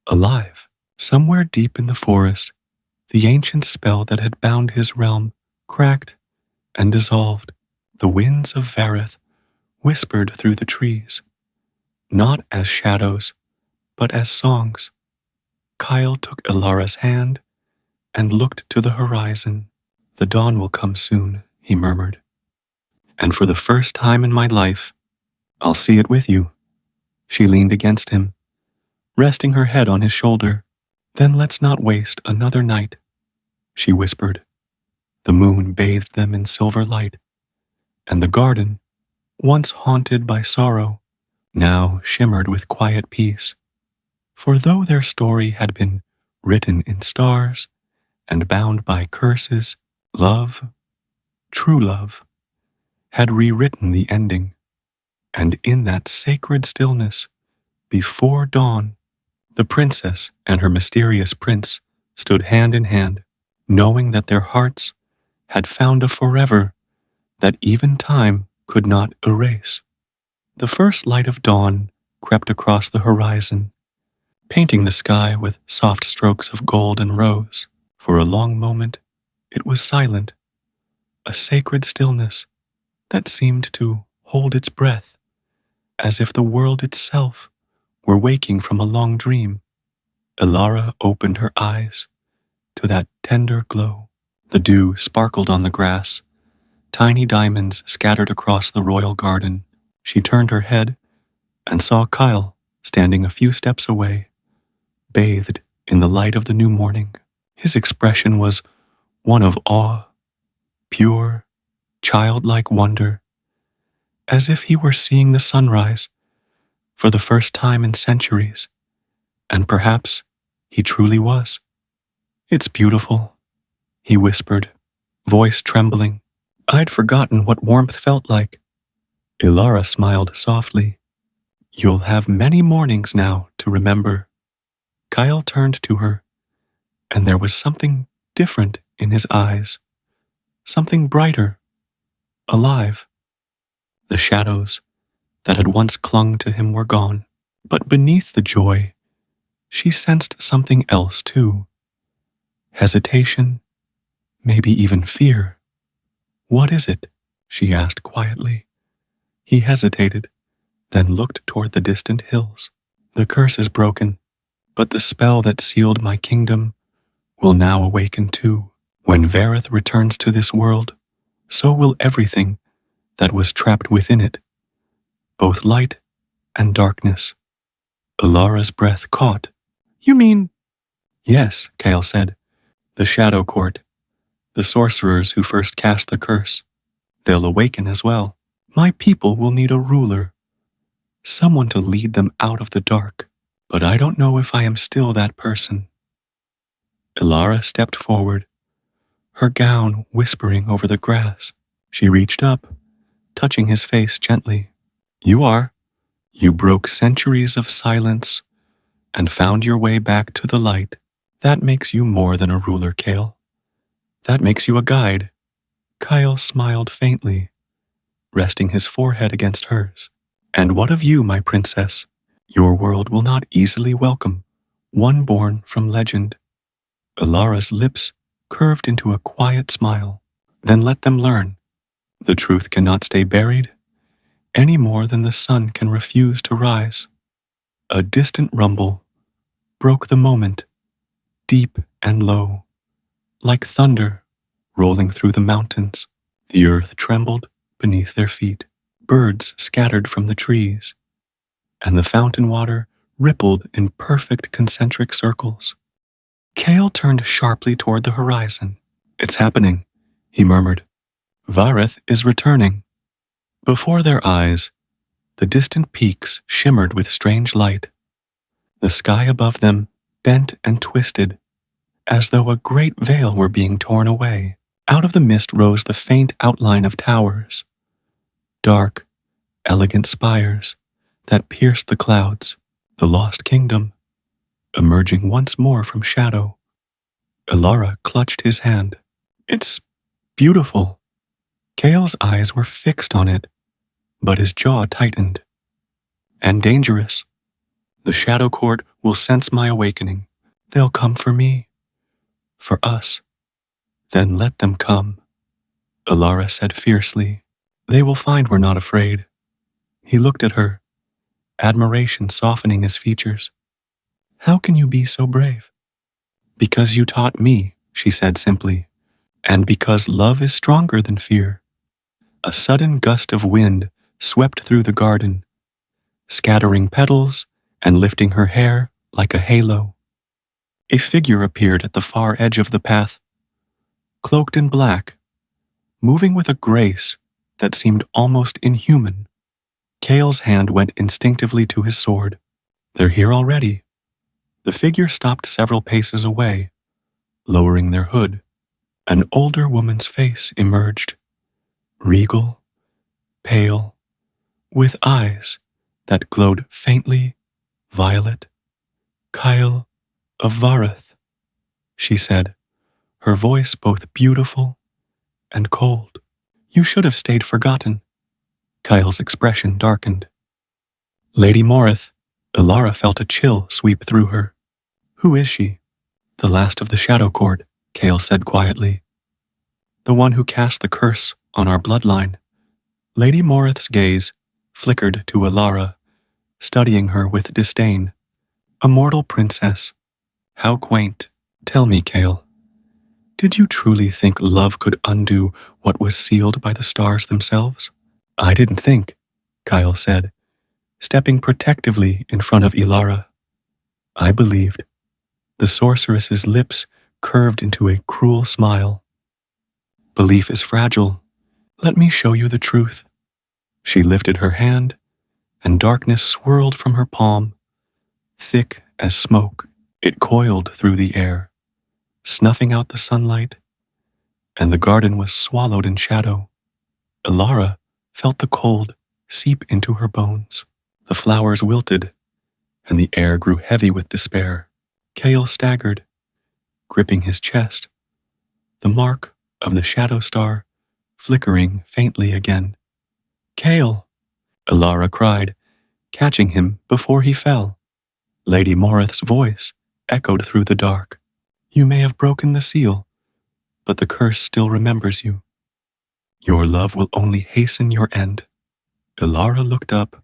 alive. Somewhere deep in the forest, the ancient spell that had bound his realm cracked and dissolved. The winds of Vareth whispered through the trees, not as shadows, but as songs. Kyle took Ilara's hand and looked to the horizon. The dawn will come soon, he murmured. And for the first time in my life, I'll see it with you. She leaned against him, resting her head on his shoulder. Then let's not waste another night, she whispered. The moon bathed them in silver light, and the garden, once haunted by sorrow, now shimmered with quiet peace. For though their story had been written in stars and bound by curses, love, true love, had rewritten the ending. And in that sacred stillness, before dawn, the princess and her mysterious prince stood hand in hand, knowing that their hearts had found a forever that even time could not erase. The first light of dawn crept across the horizon, painting the sky with soft strokes of gold and rose. For a long moment, it was silent, a sacred stillness that seemed to hold its breath, as if the world itself were waking from a long dream. Ilara opened her eyes to that tender glow. The dew sparkled on the grass, tiny diamonds scattered across the royal garden. She turned her head and saw Kyle standing a few steps away, bathed in the light of the new morning. His expression was one of awe, pure, childlike wonder, as if he were seeing the sunrise for the first time in centuries. And perhaps he truly was. It's beautiful, he whispered, voice trembling. I'd forgotten what warmth felt like. Ilara smiled softly. You'll have many mornings now to remember. Kyle turned to her, and there was something different in his eyes, something brighter, alive. The shadows that had once clung to him were gone, but beneath the joy, she sensed something else too. Hesitation, maybe even fear. What is it? She asked quietly. He hesitated, then looked toward the distant hills. The curse is broken, but the spell that sealed my kingdom will now awaken too. When Vareth returns to this world, so will everything that was trapped within it, both light and darkness. Ilara's breath caught. You mean? Yes, Kale said. The Shadow Court, the sorcerers who first cast the curse. They'll awaken as well. My people will need a ruler, someone to lead them out of the dark. But I don't know if I am still that person. Ilara stepped forward, her gown whispering over the grass. She reached up, touching his face gently. You are. You broke centuries of silence and found your way back to the light. That makes you more than a ruler, Kale. That makes you a guide. Kyle smiled faintly, resting his forehead against hers. And what of you, my princess? Your world will not easily welcome one born from legend. Ilara's lips curved into a quiet smile. Then let them learn. The truth cannot stay buried any more than the sun can refuse to rise. A distant rumble broke the moment, deep and low, like thunder rolling through the mountains. The earth trembled beneath their feet. Birds scattered from the trees, and the fountain water rippled in perfect concentric circles. Kale turned sharply toward the horizon. It's happening, he murmured. Vareth is returning. Before their eyes, the distant peaks shimmered with strange light. The sky above them bent and twisted, as though a great veil were being torn away. Out of the mist rose the faint outline of towers, dark, elegant spires that pierced the clouds. The lost kingdom, emerging once more from shadow. Ilara clutched his hand. It's beautiful. Kale's eyes were fixed on it, but his jaw tightened. And dangerous. The Shadow Court will sense my awakening. They'll come for me. For us. Then let them come, Ilara said fiercely. They will find we're not afraid. He looked at her, admiration softening his features. How can you be so brave? Because you taught me, she said simply, and because love is stronger than fear. A sudden gust of wind swept through the garden, scattering petals and lifting her hair like a halo. A figure appeared at the far edge of the path, cloaked in black, moving with a grace that seemed almost inhuman. Kale's hand went instinctively to his sword. They're here already. The figure stopped several paces away, lowering their hood. An older woman's face emerged, regal, pale, with eyes that glowed faintly violet. Kyle of Vareth, she said, her voice both beautiful and cold. You should have stayed forgotten. Kyle's expression darkened. Lady Morith, Ilara felt a chill sweep through her. Who is she? The last of the Shadow Court, Kale said quietly. The one who cast the curse on our bloodline. Lady Morith's gaze flickered to Ilara, studying her with disdain. A mortal princess. How quaint. Tell me, Kale, did you truly think love could undo what was sealed by the stars themselves? I didn't think, Kyle said, stepping protectively in front of Ilara. I believed. The sorceress's lips curved into a cruel smile. Belief is fragile. Let me show you the truth. She lifted her hand, and darkness swirled from her palm, thick as smoke. It coiled through the air, snuffing out the sunlight, and the garden was swallowed in shadow. Ilara felt the cold seep into her bones. The flowers wilted, and the air grew heavy with despair. Kale staggered, gripping his chest, the mark of the shadow star flickering faintly again. Kale, Ilara cried, catching him before he fell. Lady Morith's voice echoed through the dark. You may have broken the seal, but the curse still remembers you. Your love will only hasten your end. Ilara looked up,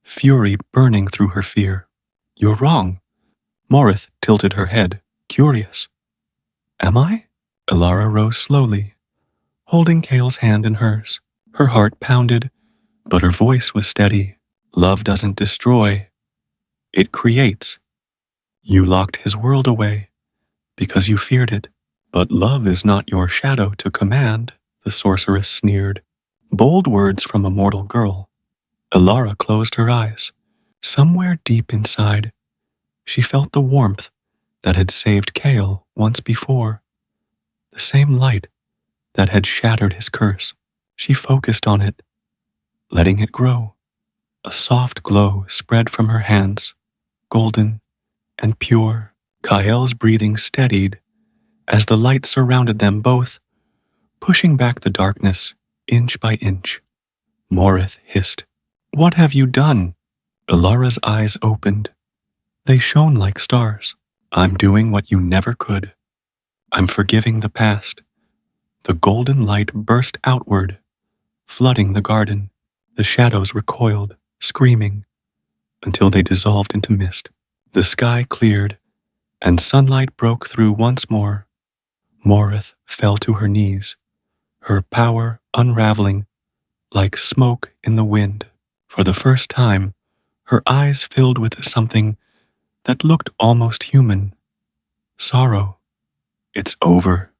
fury burning through her fear. You're wrong. Morith tilted her head, curious. Am I? Ilara rose slowly, holding Kale's hand in hers. Her heart pounded, but her voice was steady. Love doesn't destroy. It creates. You locked his world away because you feared it. But love is not your shadow to command, the sorceress sneered. Bold words from a mortal girl. Ilara closed her eyes. Somewhere deep inside, she felt the warmth that had saved Kale once before, the same light that had shattered his curse. She focused on it, letting it grow. A soft glow spread from her hands, golden and pure. Kael's breathing steadied as the light surrounded them both, pushing back the darkness inch by inch. Morith hissed, "What have you done?" Ilara's eyes opened. They shone like stars. "I'm doing what you never could. I'm forgiving the past." The golden light burst outward, flooding the garden. The shadows recoiled, screaming, until they dissolved into mist. The sky cleared, and sunlight broke through once more. Morith fell to her knees, her power unraveling like smoke in the wind. For the first time, her eyes filled with something that looked almost human. Sorrow. "It's over,"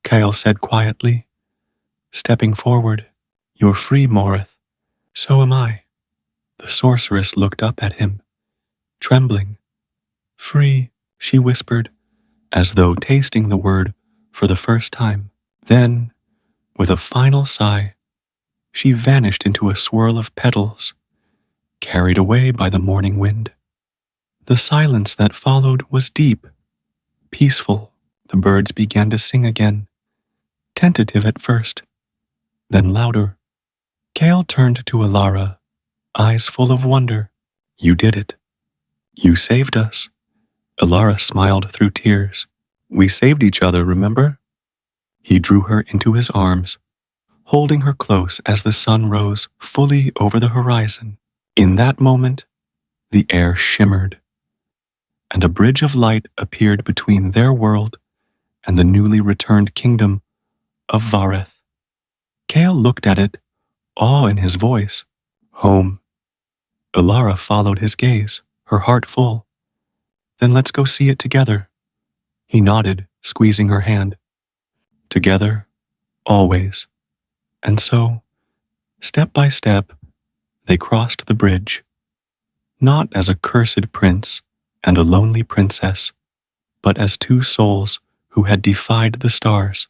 Kale said quietly, stepping forward. "You're free, Morith." "So am I." The sorceress looked up at him, trembling. "Free," she whispered, as though tasting the word for the first time. Then, with a final sigh, she vanished into a swirl of petals, carried away by the morning wind. The silence that followed was deep, peaceful. The birds began to sing again, tentative at first, then louder. Kale turned to Ilara, eyes full of wonder. "You did it. You saved us." Ilara smiled through tears. "We saved each other, remember?" He drew her into his arms, holding her close as the sun rose fully over the horizon. In that moment, the air shimmered, and a bridge of light appeared between their world and the newly returned kingdom of Vareth. Kale looked at it, awe in his voice. "Home." Ilara followed his gaze, her heart full. "Then let's go see it together." He nodded, squeezing her hand. Together, always. And so, step by step, they crossed the bridge, not as a cursed prince and a lonely princess, but as two souls who had defied the stars.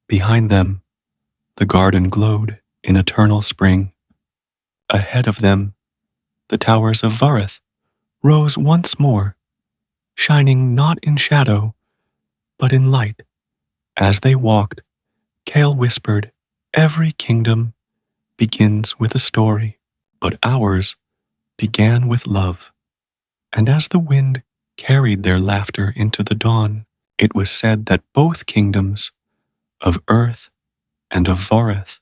Behind them, the garden glowed in eternal spring. Ahead of them, the towers of Vareth rose once more, shining not in shadow, but in light. As they walked, Kale whispered, "Every kingdom begins with a story, but ours began with love." And as the wind carried their laughter into the dawn, it was said that both kingdoms, of Earth and of Vareth,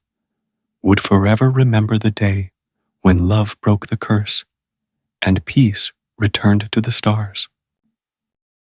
would forever remember the day when love broke the curse and peace returned to the stars.